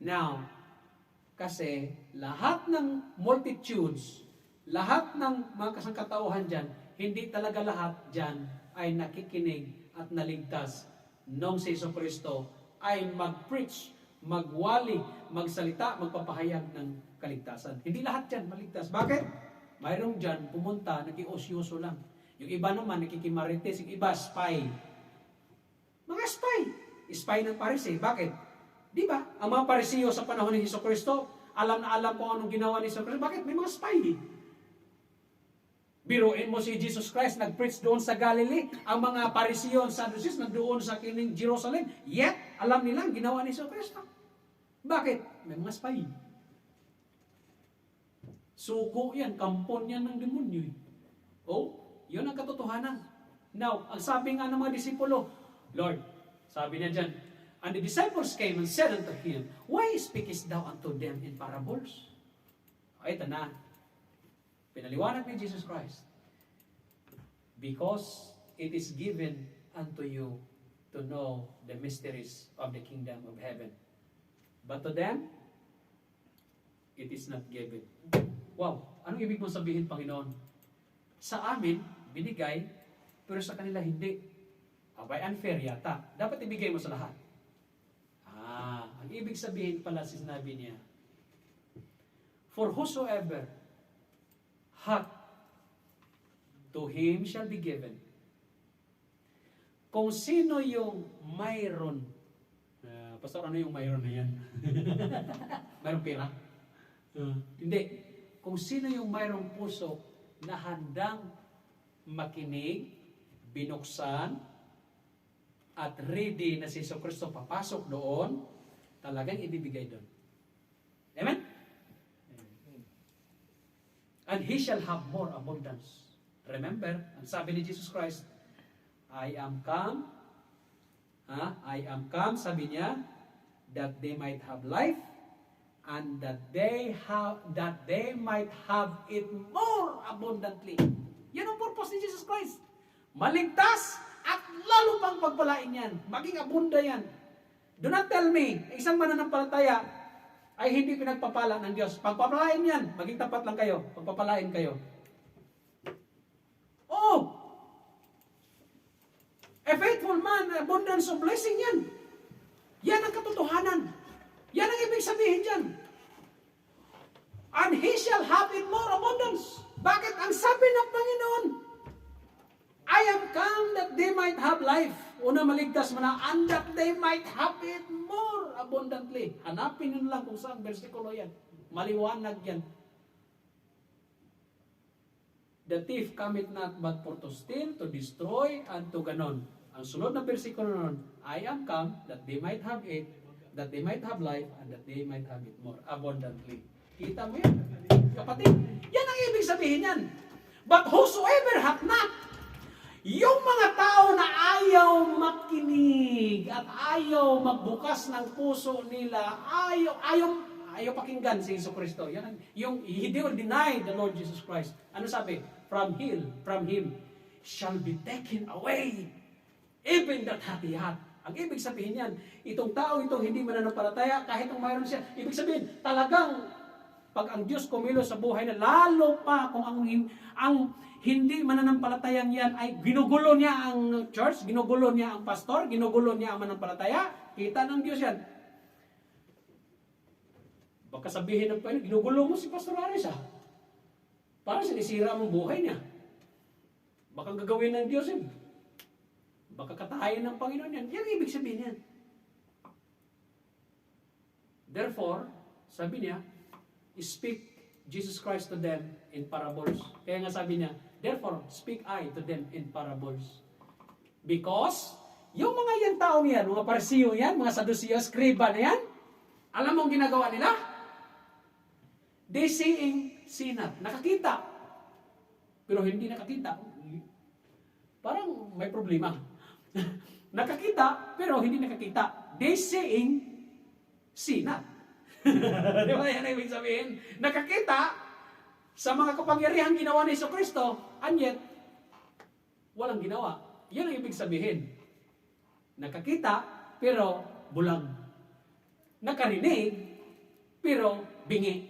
Now, kasi lahat ng multitudes, lahat ng mga kasangkatauhan dyan, hindi talaga lahat dyan ay nakikinig at naligtas nung si Hesus Kristo ay mag-preach, magwali, magsalita, magpapahayag ng kaligtasan. Hindi lahat dyan maligtas. Bakit? Mayroong dyan pumunta, nakiosyoso lang. Yung iba naman nakikimarites, yung iba spy. Mga spy. Spy ng Pariseo. Bakit? Di ba? Ang mga Pariseo sa panahon ni Hesus Kristo, alam na alam kung anong ginawa ni Hesus Kristo. Bakit? May mga spy. Biruin mo si Jesus Christ, nag-preach doon sa Galilee. Ang mga Pariseo at Sadducees nandoon sa kining Jerusalem. Yet, alam nilang ginawa ni Hesus Kristo. Bakit? May mga spy. Suko yan, kampon yan ng demonyo. Oh, yun ang katotohanan. Now, ang sabi nga ng mga disipulo, Lord, sabi niya dyan, and the disciples came and said unto him, why speakest thou unto them in parables? Ay, ito na. Pinaliwanag ni Jesus Christ. Because it is given unto you to know the mysteries of the kingdom of heaven. But to them, it is not given. Wow, anong ibig mong sabihin, Panginoon? Sa amin, binigay, pero sa kanila hindi. Abay, unfair yata. Dapat ibigay mo sa lahat. Ang ibig sabihin pala sinabi niya, for whosoever hath, to him shall be given. Kung sino yung mayroon, Pastor, ano yung mayroon na yan? Mayroong pera? Hindi. Kung sino yung mayroong puso na handang makinig, binuksan, at ready na si Hesus Kristo papasok doon, talagang ibibigay doon. Amen? And he shall have more abundance. Remember, ang sabi ni Jesus Christ, I am come, sabi niya, that they might have life, and that they might have it more abundantly. Yan ang purpose ni Jesus Christ. Maligtas at lalo pang pagpalain yan. Maging abunda yan. Do not tell me, isang mananampalataya ay hindi pinagpapala ng Diyos. Pagpapalain yan, maging tapat lang kayo. Pagpapalain kayo. Oh! A faithful man, abundance of blessing yan. Yan ang katotohanan. Yan ang ibig sabihin dyan. And he shall have it more abundance. Bakit? Ang sabi ng Panginoon, I am come that they might have life. Una maligtas mo na, and that they might have it more abundantly. Hanapin nyo lang kung saan versikulo yan. Maliwanag yan. The thief cometh not but for to steal, to destroy, and to ganon. Ang sunod na versikulo nun, I am come that they might have it, that they might have life, and that they might have it more abundantly. Kita mo yan, kapatid? Yan ang ibig sabihin yan. But whosoever hath not, yung mga tao na ayaw makinig at ayaw magbukas ng puso nila, ayaw pakinggan si Hesus Kristo. Yan yung he will deny the Lord Jesus Christ. Ano sabi? From him. shall be taken away. Even that happy heart. Ang ibig sabihin yan, itong tao itong hindi mananampalataya, kahit kung mayroon siya, ibig sabihin, talagang pag ang Diyos kumilos sa buhay na, lalo pa kung ang hindi mananampalatayang yan ay ginugulo niya ang church, ginugulo niya ang pastor, ginugulo niya ang mananampalataya, kita ng Diyos yan. Baka sabihin ng Panginoon, ginugulo mo si Pastor Aris Parang sinisira mong buhay niya. Baka gagawin ng Diyos yun. Baka katahayan ng Panginoon yan. Yan ang ibig sabihin yan. Therefore, sabi niya, speak Jesus Christ to them in parables. Kaya nga sabi niya, therefore, speak I to them in parables. Because, yung mga yan tao yan, mga Parisiyo yan, mga Saduceo, Scriba na yan, alam mo ang ginagawa nila? They see not. Nakakita. Pero hindi nakakita. Parang may problema. Nakakita, pero hindi nakakita. They see not. Di ba yan ang ibig sabihin? Nakakita sa mga kapangyarihang ginawa ni Jesucristo, and yet, walang ginawa. Yan ang ibig sabihin. Nakakita, pero bulang. Nakarinig, pero bingi.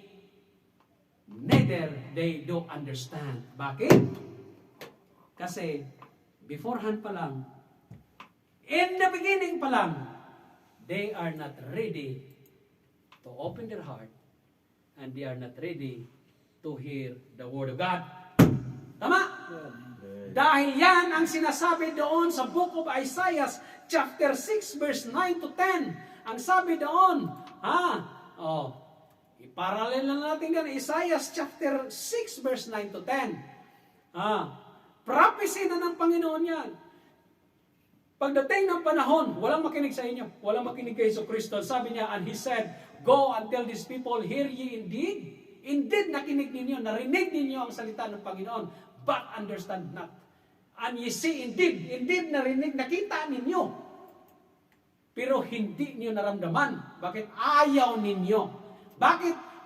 Neither they do understand. Bakit? Kasi, beforehand pa lang, in the beginning pa lang, they are not ready to open their heart, and they are not ready to hear the Word of God. Tama? Dahil yan ang sinasabi doon sa Book of Isaiah, chapter 6, verse 9 to 10. Ang sabi doon, iparallel na natin yan, Isaiah chapter 6, verse 9 to 10. Prophecy na ng Panginoon yan. Pagdating ng panahon, walang makinig sa inyo, walang makinig kay Jesucristo. Sabi niya, and He said, go and tell these people, hear ye indeed. Indeed, nakinig ninyo, narinig ninyo ang salita ng Panginoon, but understand not. And ye see, indeed narinig, nakita ninyo. Pero hindi niyo naramdaman. Bakit? Ayaw ninyo.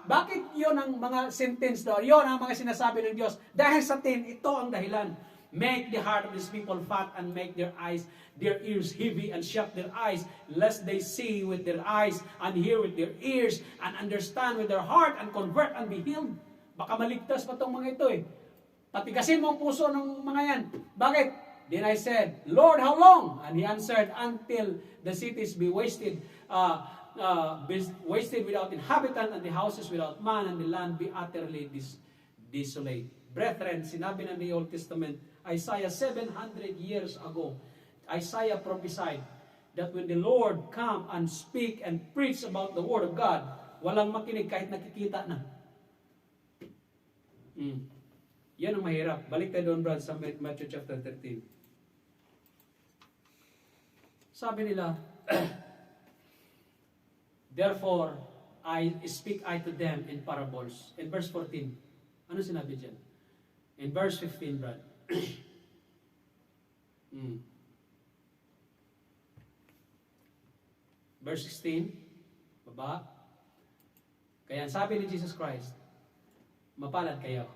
Bakit yun ang mga sentence doon? Yun ang mga sinasabi ng Diyos. Dahil sa atin, ito ang dahilan. Make the heart of these people fat and make their ears heavy and shut their eyes, lest they see with their eyes and hear with their ears and understand with their heart and convert and be healed. Baka maligtas pa itong mga ito Patigasin mo ang puso ng mga yan. Bakit? Then I said, Lord, how long? And He answered, until the cities be wasted, wasted without inhabitant, and the houses without man, and the land be utterly desolate. Brethren, sinabi ng the Old Testament, Isaiah 700 years ago, Isaiah prophesied that when the Lord come and speak and preach about the Word of God, walang makinig kahit nakikita na. Yan ang mahirap. Balik tayo doon, Brad, sa Matthew chapter 13. Sabi nila, therefore, I speak to them in parables. In verse 14, ano sinabi dyan? In verse 15, Brad. Verse 16, baba. Kaya sabi ni Jesus Christ, mapalad kayo.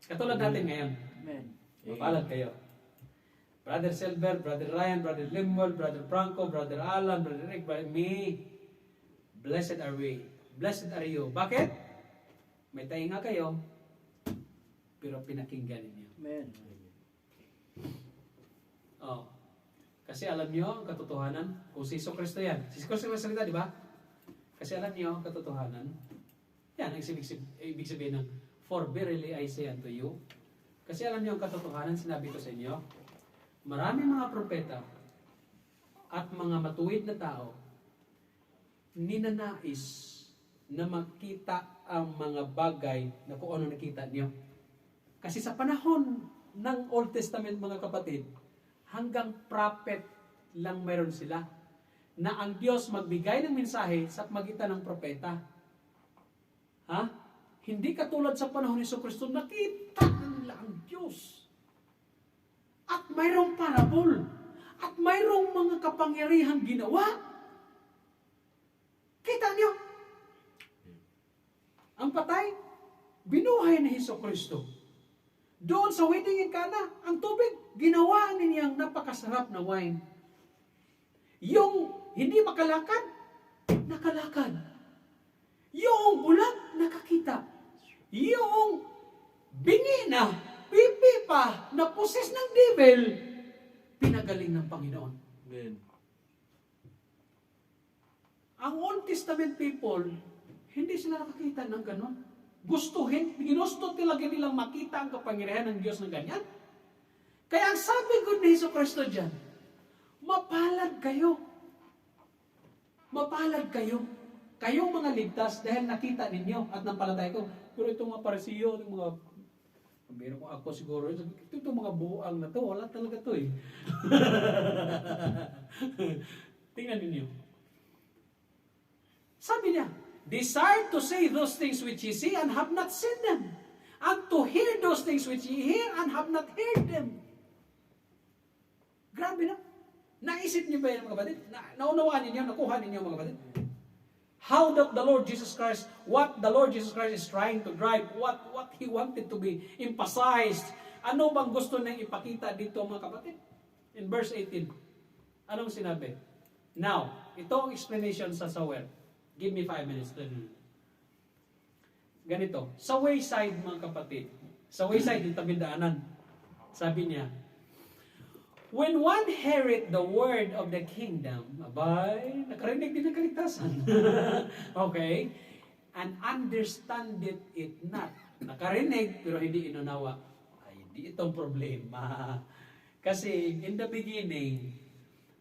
Katulad natin ngayon. Amen. Mapalad kayo. Brother Silver, Brother Ryan, Brother Limwell, Brother Franco, Brother Alan, Brother Rick, Brother me. Blessed are we. Blessed are you. Bakit? May tainga kayo, pero pinakinggan ninyo. Amen. Kasi alam niyo ang katotohanan, kung si Jesucristo yan. Si Jesucristo ang salita, di ba? Kasi alam niyo ang katotohanan. Yan ang ibig sabihin ng, for verily I say unto you. Kasi alam niyo ang katotohanan, sinabi ko sa inyo, maraming mga propeta at mga matuwid na tao ninanais na makita ang mga bagay na kung ano nakita niyo. Kasi sa panahon ng Old Testament, mga kapatid, hanggang prophet lang meron sila na ang Diyos magbigay ng mensahe sa magitan ng propeta. Hindi katulad sa panahon ni Jesucristo, nakita nila ang Diyos. At mayroong parabol. At mayroong mga kapangyarihang ginawa. Kita niyo? Ang patay, binuhay ni Jesucristo. Doon sa wedding in Cana, ang tubig, ginawa niyang napakasarap na wine. Yung hindi makalakad, nakalakad. Yung bulag, nakakita. Yung bingi na, pipi pa, na poses ng devil, pinagaling ng Panginoon. Amen. Ang Old Testament people, hindi sila nakakita ng ganon. Ginusto talaga nilang makita ang kapangyarihan ng Diyos ng ganyan. Kaya ang sabi ko ni Hesus Kristo dyan, mapalad kayo. Mapalad kayo. Kayong mga ligtas dahil nakita ninyo at nampalatay ko. Pero itong mga parisiyo, itong mga, meron ko ako siguro, itong mga buang na to, wala talaga to eh. Tingnan ninyo. Sabi niya, desire to say those things which ye see and have not seen them, and to hear those things which ye hear and have not heard them. Grabe na. Naisip niyo ba yan mga kapatid? Naunawaan ninyo, nakuha ninyo mga kapatid? How that the Lord Jesus Christ, what the Lord Jesus Christ is trying to drive, what He wanted to be emphasized. Ano bang gusto niyang ipakita dito mga kapatid? In verse 18, anong sinabi? Now, ito ang explanation sa sawer. Give me 5 minutes. Ganito, sa wayside mga kapatid, sa wayside, yung tabindaanan, sabi niya, when one heareth the word of the kingdom, abay, nakarinig din ng kaligtasan. Okay? And understandeth it not. Nakarinig, pero hindi inunawa. Ay, hindi itong problema. Kasi, in the beginning,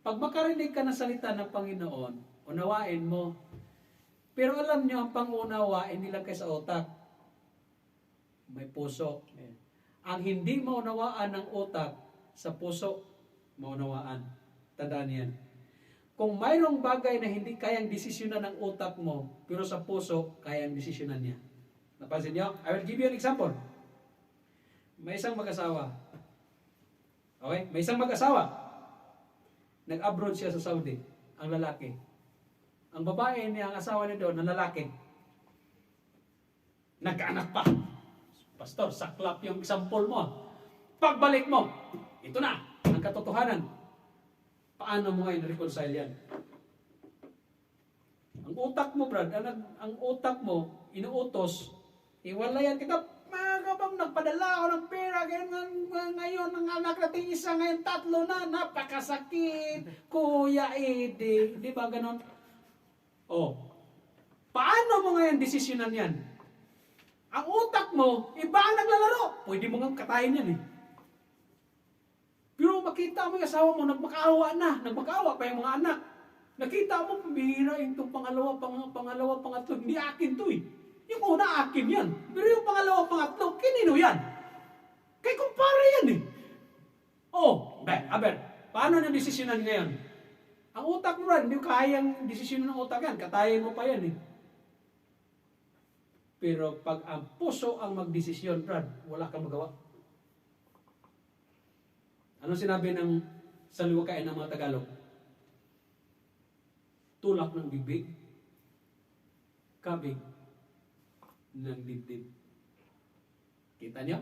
pag makarinig ka ng salita ng Panginoon, unawain mo. Pero alam nyo, ang pangunawa, hindi lang kayo sa otak. May puso. Ang hindi maunawaan ng otak, sa puso, maunawaan. Tandaan yan. Kung mayroong bagay na hindi kayang desisyonan ng utak mo, pero sa puso, kayang desisyonan niya. Napansin niyo? I will give you an example. May isang mag-asawa. Okay? May isang mag-asawa. Nag-abroad siya sa Saudi. Ang lalaki. Ang babae niya, ang asawa niya doon, ang lalaki. Nagkaanak pa. Pastor, saklap yung example mo. Pagbalik mo, ito na, ang katotohanan. Paano mo ngayon reconcile yan? Ang utak mo, Brad, ang utak mo, inuutos, iwalayan kita, magabang nagpadala ako ng pera, ngayon, ang anak natin isa, ngayon 3 na, napakasakit, Kuya Ede, di ba ganon? Oh, paano mo ngayon desisyonan yan? Ang utak mo, iba ang naglalaro. Pwede mo nga katayin yan eh. Pero makita mo yung asawa mo, nagmakaawa na. Nagmakaawa pa yung mga anak. Nakita mo, pambihira yung pangalawa, pangatlo. Hindi akin to eh. Yung una akin yan. Pero yung pangalawa, pangatlo, kinino yan? Kay kumpara yan eh. Oh, aber, paano na desisyonan ngayon? Ang utak mo rin, hindi kayang desisyonan ng utak yan. Katayin mo pa yan eh. Pero pag ang puso ang magdesisyon, Brad, wala kang magawa. Ano sinabi ng saliwakain ng mga Tagalog? Tulak ng bibig, kabig ng dibdib. Kita niyo?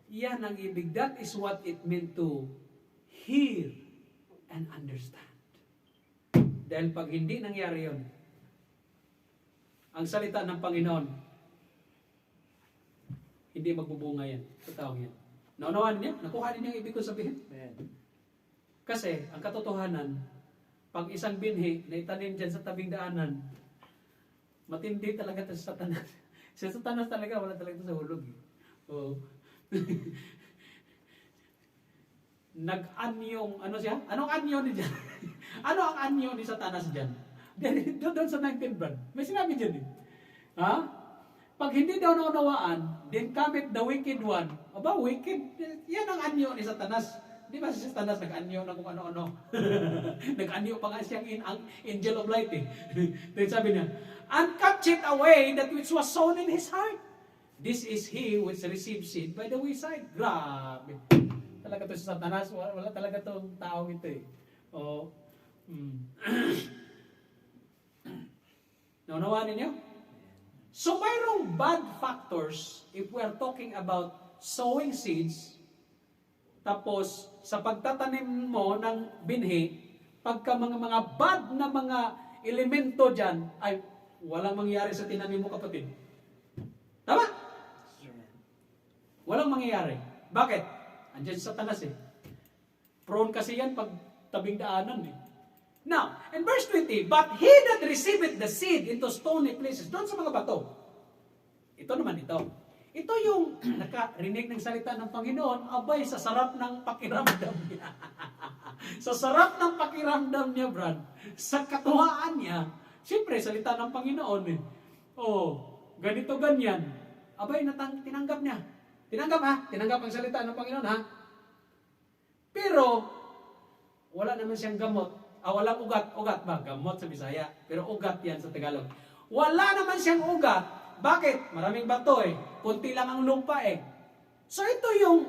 Yan ang ibig. That is what it meant to hear and understand. Dahil pag hindi nangyari yun, ang salita ng Panginoon, hindi magbubunga yan sa taong yan. Naunawaan niya? Nakuha niyo yung ibig ko sabihin? Kasi, ang katotohanan, pag isang binhi na itanim dyan sa tabing daanan, matindi talaga ito sa Satanas. Si Satanas talaga, wala talaga ito sa hulog. Oh. Nag-anyong, ano siya? Anong anyo ni dyan? Ano ang anyo ni Satanas dyan? Doon sa 19 brand. May sinabi dyan eh. Ha? Pag hindi daw naunawaan, then cometh the wicked one. Aba, wicked? Yan ang anyo ni Satanas. Di ba si Satanas nag-anyo na kung ano-ano? Nag-anyo pa nga siyang angel of light eh. Then sabi niya, and catcheth away that which was sown in his heart. This is he which received seed by the wayside. Grabe. Talaga to si Satanas. Wala talaga tong taong ito eh. Oh. Naunawaan ninyo? So mayroong bad factors if we are talking about sowing seeds, tapos sa pagtatanim mo ng binhi, pagka mga bad na mga elemento dyan, ay walang mangyayari sa tinanim mo, kapatid. Tama? Walang mangyayari. Bakit? Andiyan sa Satanas eh. Prone kasi yan pag tabing daanan eh. Now, in verse 20, but he that receiveth the seed into stony places, doon sa mga bato. Ito naman ito. Ito yung nakarinig ng salita ng Panginoon, abay sa sarap ng pakiramdam niya. Sa sarap ng pakiramdam niya, Brad. Sa katuwaan niya. Siyempre, salita ng Panginoon eh. Oh, ganito ganyan. Abay, tinanggap niya. Tinanggap ha? Tinanggap ang salita ng Panginoon ha? Pero, wala naman siyang gamot. Walang ugat ba? Gamot sa Bisaya. Pero ugat yan sa Tagalog. Wala naman siyang ugat. Bakit? Maraming bato eh. Kunti lang ang lupa eh. So ito yung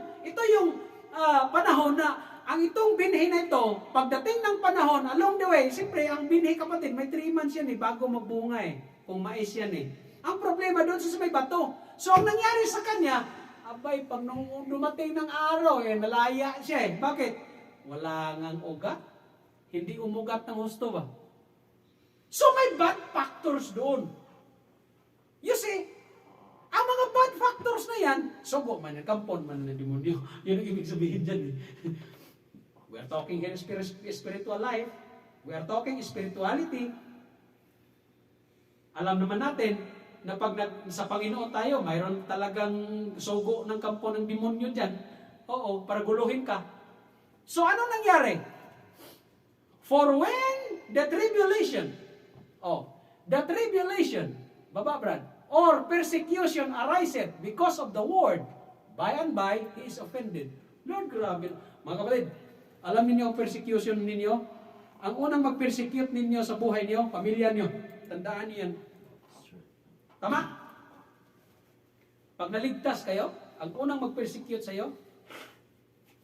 panahon na ang itong binhi na ito, pagdating ng panahon, along the way, siyempre ang binhi, kapatid, may 3 months yan eh, bago magbunga eh. Kung mais yan eh. Ang problema doon sa may bato. So ang nangyari sa kanya, abay, pag nung dumating ng araw eh, nalaya siya eh. Bakit? Wala ngang ugat. Hindi umugat ng husto ba? So may bad factors doon. You see, ang mga bad factors na yan, sugo man, kampon man na demonyo. Yun ang ibig sabihin dyan eh. We are talking here spiritual life. We are talking spirituality. Alam naman natin na pag sa Panginoon tayo, mayroon talagang sugo ng kampo ng demonyo dyan. Oo, para guluhin ka. So ano nangyari? For when the tribulation, baba Brad, or persecution ariseth because of the word, by and by, he is offended. Lord, grabe. Mga kapatid, alam niyo ang persecution ninyo? Ang unang mag-persecute ninyo sa buhay niyo, pamilya niyo. Tandaan niyo yan. Tama? Pag naligtas kayo, ang unang mag-persecute sa iyo,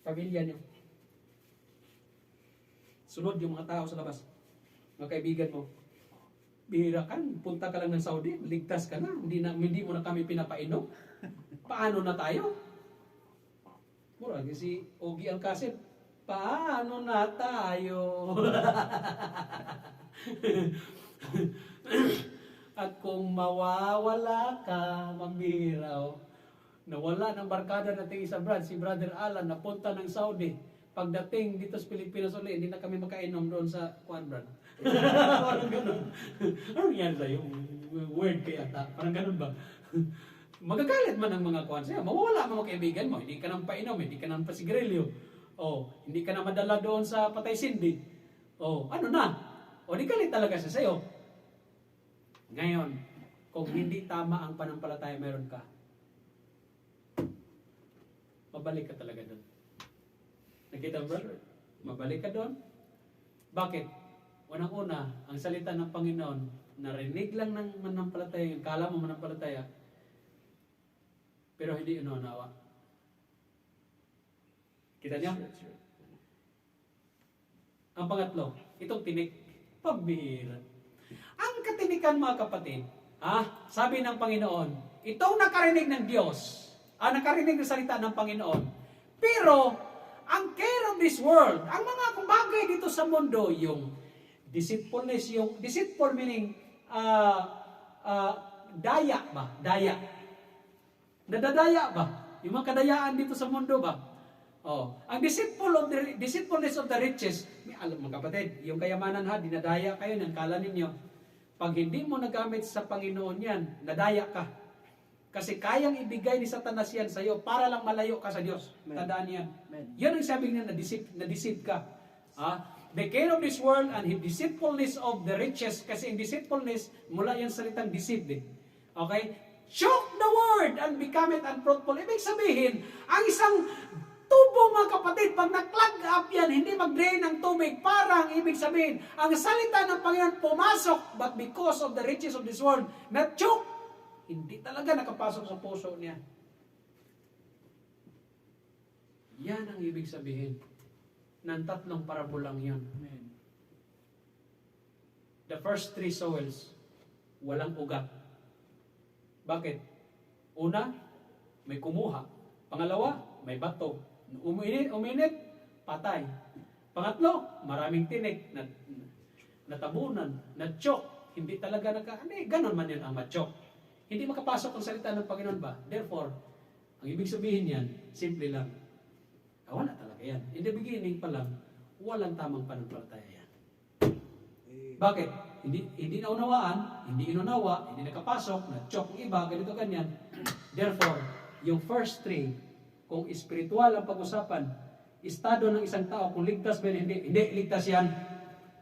pamilya niyo. Sunod yung mga tao sa labas. Mga kaibigan mo. Bihira ka, punta ka lang ng Saudi, ligtas ka na, hindi mo na kami pinapainom. Paano na tayo? Mura, si Ogie Alcacid, paano na tayo? At kung mawawala ka, mambihiraw. Nawala ng barkada nating isa, Brad, si Brother Alan, napunta ng Saudi. Pagdating dito sa Pilipinas ulit, hindi na kami makainom doon sa Juan, Brad. Parang ganun. Ano yan sa'yo? Word kaya ta? Parang ganun ba? Magagalit man ang mga Juan sa'yo. Mawawala ang mga kaibigan mo. Hindi ka nang painom, hindi ka nang pasigrilyo. Hindi ka na madala doon sa patay sindi. Ano na? Di galit talaga siya sa'yo. Ngayon, kung hindi tama ang panampalataya meron ka, mabalik ka talaga doon. Nakita mo, brother? Mabalik ka doon. Bakit? Unang-una, ang salita ng Panginoon, narinig lang ng manampalataya, yung kala mo manampalataya, pero hindi inuunawa. Kita niyo? Ang pangatlo, itong tinik, pambihira. Ang katinikan, mga kapatid, sabi ng Panginoon, itong nakarinig ng Diyos, nakarinig ng salita ng Panginoon, pero ang care of this world, ang mga bagay dito sa mundo, yung deceitfulness, yung deceitful meaning daya ba? Daya. Nadadaya ba? Yung mga kadayaan dito sa mundo ba? Ang deceitfulness of the riches, alam mga kapatid, yung kayamanan dinadaya kayo ng kala ninyo. Pag hindi mo nagamit sa Panginoon yan, nadaya ka. Kasi kayang ibigay ni Satanas yan sa iyo para lang malayo ka sa Diyos. Tandaan yan. Yan ang sabi niya, na-deceive ka. The care of this world and the deceitfulness of the riches. Kasi in deceitfulness, mula yan salitang deceived eh. Okay? Choke the word and become it unfruitful. Ibig sabihin, ang isang tubo, mga kapatid, pag na-clog up yan, hindi mag-drain ng tubig, parang ibig sabihin, ang salita ng Panginoon pumasok, but because of the riches of this world, na-choke, hindi talaga nakapasok sa puso niya. Yan ang ibig sabihin ng tatlong parabolang yan. The first 3 soils, walang ugat. Bakit? Una, may kumuha. Pangalawa, may bato. Uminit, patay. Pangatlo, maraming tinik, natabunan, na-choke. Hindi talaga ganon man yun ang ma-choke. Hindi makapasok ang salita ng Panginoon ba? Therefore, ang ibig sabihin yan, simple lang. Wala talaga yan. In the beginning pa lang, walang tamang pananampalataya yan. Bakit? Hindi naunawaan, hindi inunawa, hindi nakapasok, na-choke ang iba, ganito ganyan. Therefore, yung first three, kung espiritual ang pag-usapan, estado ng isang tao, kung ligtas ba hindi ligtas yan.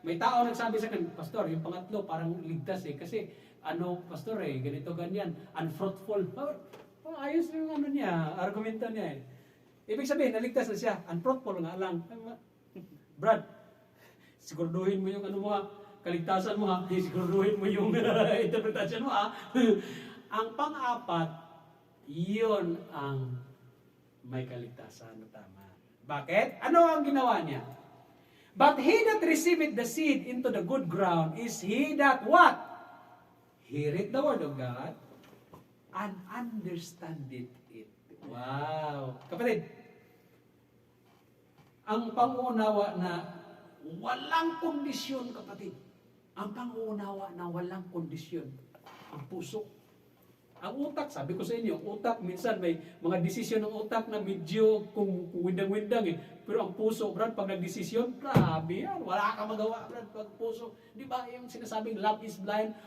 May tao nagsabi sa akin, Pastor, yung pangatlo parang ligtas kasi Pastor ganito ganyan, unfruitful. Ayos yung argumento niya Ibig sabihin, naligtas na siya, unfruitful nga lang. Brad, siguraduhin mo yung kaligtasan mo siguraduhin mo yung interpretation mo Ang pang-apat, yun ang may kaligtasan na tama. Bakit? Ano ang ginawa niya? But he that receiveth the seed into the good ground is he that what? Heareth the word of God and understandeth it. Wow! Kapatid, ang pangunawa na walang kondisyon, kapatid. Ang pangunawa na walang kondisyon. Ang puso. Ang utak, sabi ko sa inyo, utak, minsan may mga desisyon ng utak na medyo kung windang-windang Pero ang puso, Brad, pag nagdesisyon, grabe yan. Wala kang magawa, Brad, pag puso. Di ba yung sinasabing love is blind?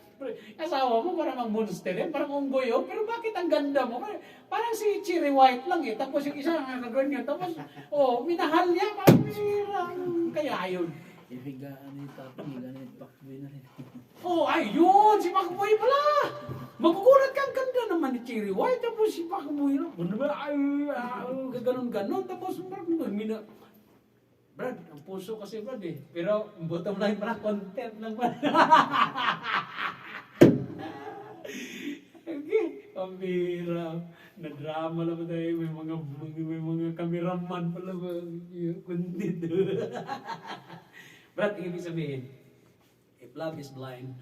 Asawa mo, parang ang monster yan, parang unggoy yun. Pero bakit ang ganda mo? Parang si Cherry White lang Tapos yung isa, nakaganyan. Tapos, minahal niya, parang kaya yun. Ibigaan ni Papi, ganit Pakboy na rin. Ayun! Si Pakboy pala! Magugulat ka, ang ganda naman ni Cherry White. Tapos si Pakboy na, ganon-ganon. Tapos, Brad, ang puso kasi, Brad Pero, bottom line pala, content lang ba? Okay, pambira. Na-drama lang ba tayo? May mga cameraman pala ba? Content. Brad, ibig sabihin, if love is blind.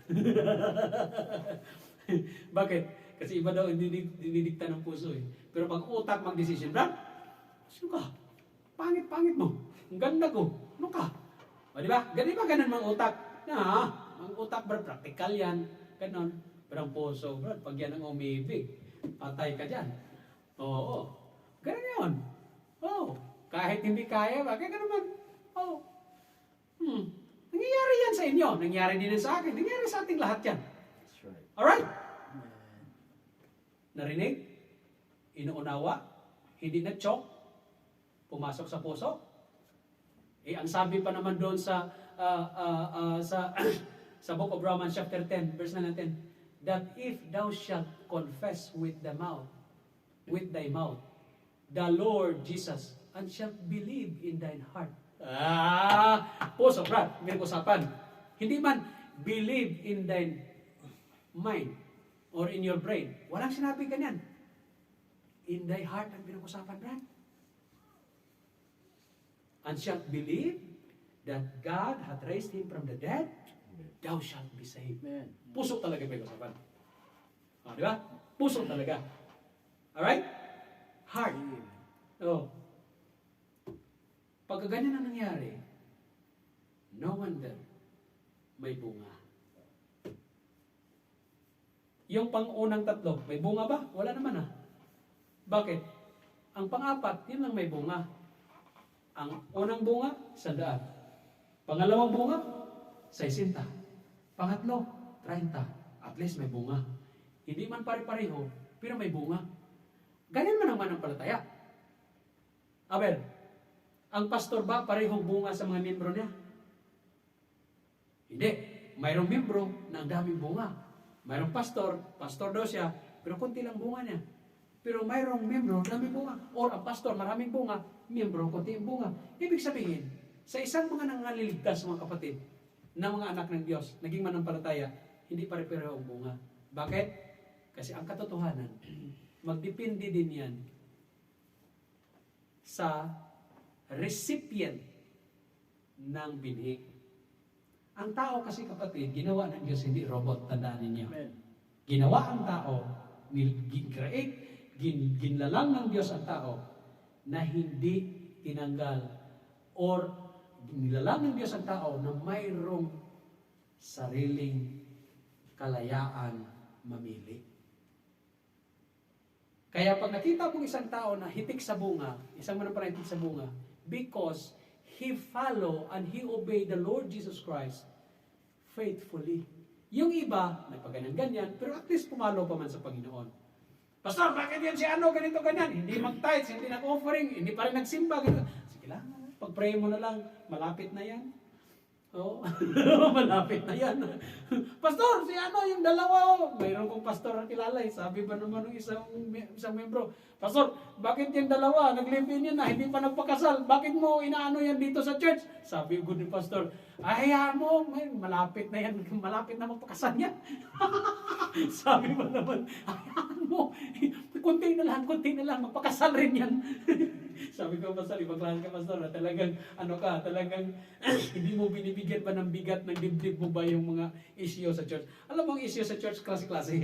Bakit? Kasi iba daw dinidikta ng puso Pero pag utak mag-decision, Brad, sino ka? Pangit-pangit mo. Ang ganda ko. Ano ka? Di ba? Ganun mga utak. Ang utak, Brad, practical yan. Ganon. Pero ang puso, Brad, pag yan ang umibig, patay ka dyan. Oo. Ganun yun. Kahit hindi kaya, bakit ganun man? Nangyayari yan sa inyo. Nangyayari din sa akin. Nangyayari sa ating lahat yan. That's right. Alright? Narinig? Inuunawa? Hindi na-choke? Pumasok sa puso? Ang sabi pa naman doon sa sa Book of Romans chapter 10, verse 9 natin, that if thou shalt confess with thy mouth, the Lord Jesus, and shalt believe in thine heart. Puso, Brad, may usapan. Hindi man believe in thine mind or in your brain. Walang sinabi ganyan. In thy heart ang pinag-usapan, Brad. And shalt believe that God hath raised him from the dead, thou shalt be saved. Amen. Puso talaga pinag-usapan. Di ba? Puso talaga. Alright? Heart. Pagka ganyan ang nangyari, no wonder may bunga. Yung pang-unang tatlo, may bunga ba? Wala naman Bakit? Ang pang-apat, yun lang may bunga. Ang unang bunga, 100. Pangalawang bunga, 60. Pangatlo, 30. At least may bunga. Hindi man pare-pareho, pero may bunga. Ganyan man ang mananampalataya. Abel, ang pastor ba parehong bunga sa mga miyembro niya? Hindi. Mayroong miyembro na ang daming bunga. Mayroong pastor daw siya, pero konti lang bunga niya. Pero mayroong miyembro, daming bunga. Or ang pastor, maraming bunga, miyembro, konti ang bunga. Ibig sabihin, sa isang mga nangaliligtas, mga kapatid, na mga anak ng Diyos, naging manampalataya, hindi pare-pareho ang bunga. Bakit? Kasi ang katotohanan, magdepende din yan sa recipient ng binhi. Ang tao kasi, kapatid, ginawa ng Diyos, hindi robot, tandaan ninyo. Amen. Ginawa ang tao gin-create, ginlalang ng Diyos ang tao na hindi tinanggal or nilalang ng Diyos ang tao na mayroong sariling kalayaan mamili. Kaya pag nakita mong isang tao na hitik sa bunga, isang mananampalataya sa bunga, because he follow and he obey the Lord Jesus Christ faithfully. Yung iba, nagpaganyan-ganyan, pero at least pumalo pa man sa Panginoon. Pastor, bakit yan si ano, ganito, ganyan? Hindi mag-tithes, hindi nag-offering, hindi pa rin nagsimba, ganito. Sige lang, pag-pray mo na lang, malapit na yan. Oo, malapit na yan. Pastor, si ano, yung dalawa, oh. Mayroon kong pastor na kilala, sabi ba naman ng isang membro, Pastor, bakit yung dalawa, nag-live-in yan na, hindi pa nagpakasal, bakit mo inaano yan dito sa church? Sabi ko ni pastor, hayaan mo, malapit na yan, malapit na magpakasal yan. Sabi ba naman, hayaan mo, kunti na lang, magpakasal rin yan. Sabi ko, pastor, ibang klase ka, pastor, na talagang, talagang, hindi mo binibigyan ba ng bigat ng dibdib mo ba yung mga issue sa church? Alam mo, ang issue sa church, klase-klase.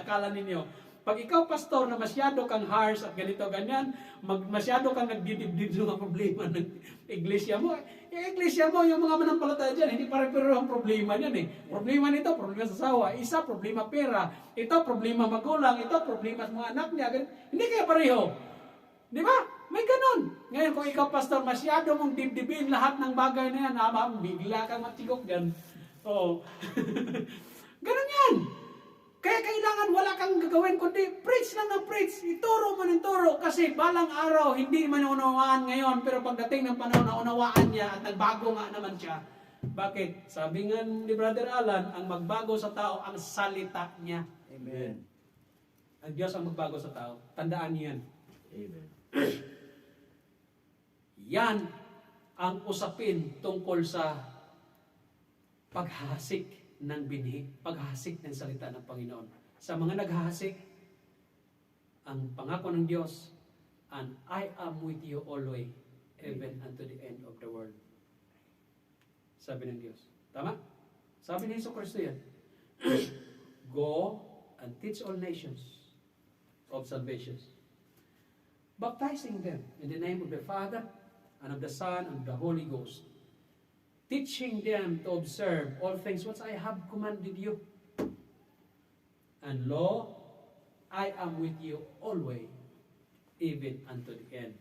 Akala ninyo, pag ikaw, pastor, na masyado kang harsh at ganito, ganyan, masyado kang nagdidibdib sa mga problema ng iglesia mo, yung iglesia mo, yung mga manampalataya dyan, hindi pare-pero ang problema niyan eh. Problema nito, problema sa asawa, isa, problema pera, ito, problema magulang, ito, problema sa mga anak niya, hindi kaya pareho. Di ba? May ganon. Ngayon, kung ikaw, pastor, masyado mong dibdibin lahat ng bagay na yan, bigla kang matigok dyan. Oo. Ganon yan. Kaya kailangan wala kang gagawin, kundi preach lang ng preach. Ituro mo ng turo. Kasi balang araw, hindi man unawaan ngayon, pero pagdating ng panahon na unawaan niya at nagbago nga naman siya. Bakit? Sabi nga ni Brother Alan, ang magbago sa tao, ang salita niya. Amen. Ang Diyos ang magbago sa tao. Tandaan niyo yan. Amen. Yan ang usapin tungkol sa paghahasik ng binhi, paghahasik ng salita ng Panginoon. Sa mga naghahasik, ang pangako ng Diyos, and I am with you always, even unto the end of the world. Sabi ng Diyos. Tama? Sabi ni Hesus Kristo yan. Go and teach all nations of salvation, baptizing them in the name of the Father, and of the Son, and of the Holy Ghost, teaching them to observe all things which I have commanded you. And lo, I am with you always, even unto the end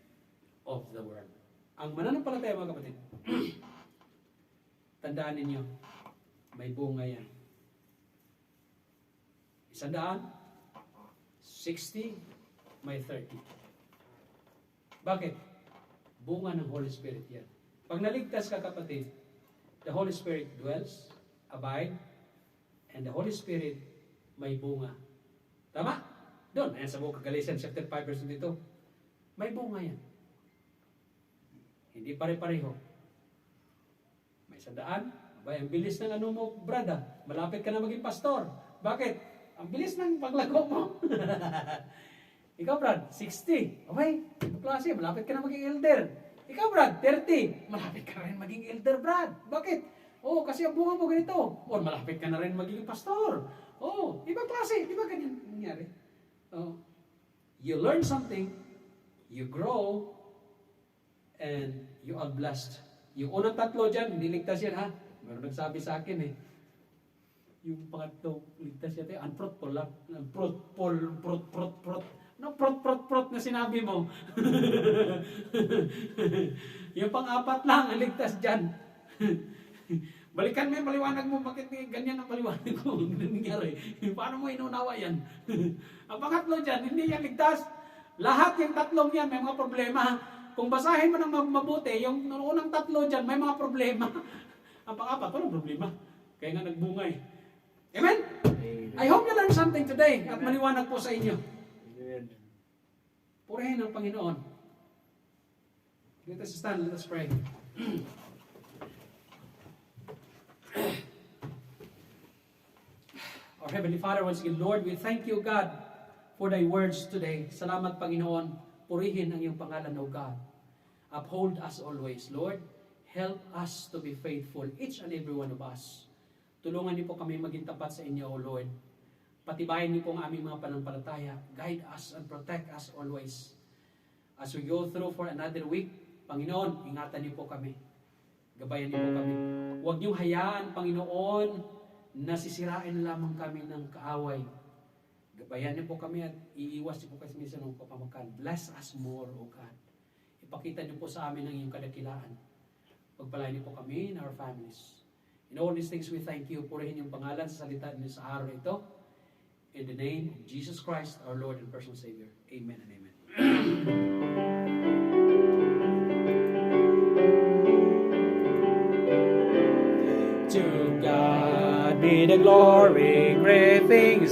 of the world. Ang mananampalataya, mga kapatid, tandaan ninyo, may bunga yan. 100, 60, may 30. Bakit? Bunga ng Holy Spirit yan. Pag naligtas ka, kapatid, the Holy Spirit dwells, abide, and the Holy Spirit may bunga. Tama? Doon, ayan sa buong Galatians chapter 5 verse 22. May bunga yan. Hindi pare-pareho. May 100, abay, ang bilis ng ano mo, brada. Malapit ka na maging pastor. Bakit? Ang bilis ng paglago mo. Ikaw, Brad, 60. Okay, klase, malapit ka na maging elder. Ikaw, Brad, 30. Malapit ka rin maging elder, Brad. Bakit? Oh, kasi ang bunga mo ganito. Oh, malapit ka na rin maging pastor. Oh, ibang klase. Di ba ganyan nangyari? Oh, you learn something, you grow, and you are blessed. Yung unang tatlo dyan, hindi ligtas yan, ha? Meron nagsabi sa akin, eh. Yung pangatlo, ligtas yan, unfruitful lang. Prot. No, prot na sinabi mo. Yung pang-apat lang, ang ligtas dyan. Balikan mo yung maliwanag mo, bakit ganyan ang maliwanag mo? Nangyari. Paano mo inunawa yan? Ang pangatlo dyan, hindi yan ligtas. Lahat yung tatlong yan, may mga problema. Kung basahin mo ng mabuti, yung unang tatlo dyan, may mga problema. Ang pang-apat, walang problema. Kaya nga nagbunga eh. Amen? I hope you learned something today at maliwanag po sa inyo. Purihin ang Panginoon. Let us stand, let us pray. Our Heavenly Father, once again, Lord, we thank you, God, for thy words today. Salamat, Panginoon. Purihin ang iyong pangalan, O God. Uphold us always, Lord. Help us to be faithful, each and every one of us. Tulungan niyo po kami maging tapat sa inyo, O Lord. Patibayin niyo po ang aming mga pananampalataya. Guide us and protect us always. As we go through for another week, Panginoon, ingatan niyo po kami. Gabayan niyo po kami. Huwag niyong hayaan, Panginoon, na sisirain lamang kami ng kaaway. Gabayan niyo po kami at iiwas niyo po kasi minsan ng kapamakan. Bless us more, O God. Ipakita niyo po sa amin ang iyong kadakilaan. Pagpalain niyo po kami and our families. In all these things, we thank you. Purihin yung pangalan sa salita niyo sa araw ito. In the name of Jesus Christ, our Lord and personal Savior. Amen and amen. To God be the glory, great things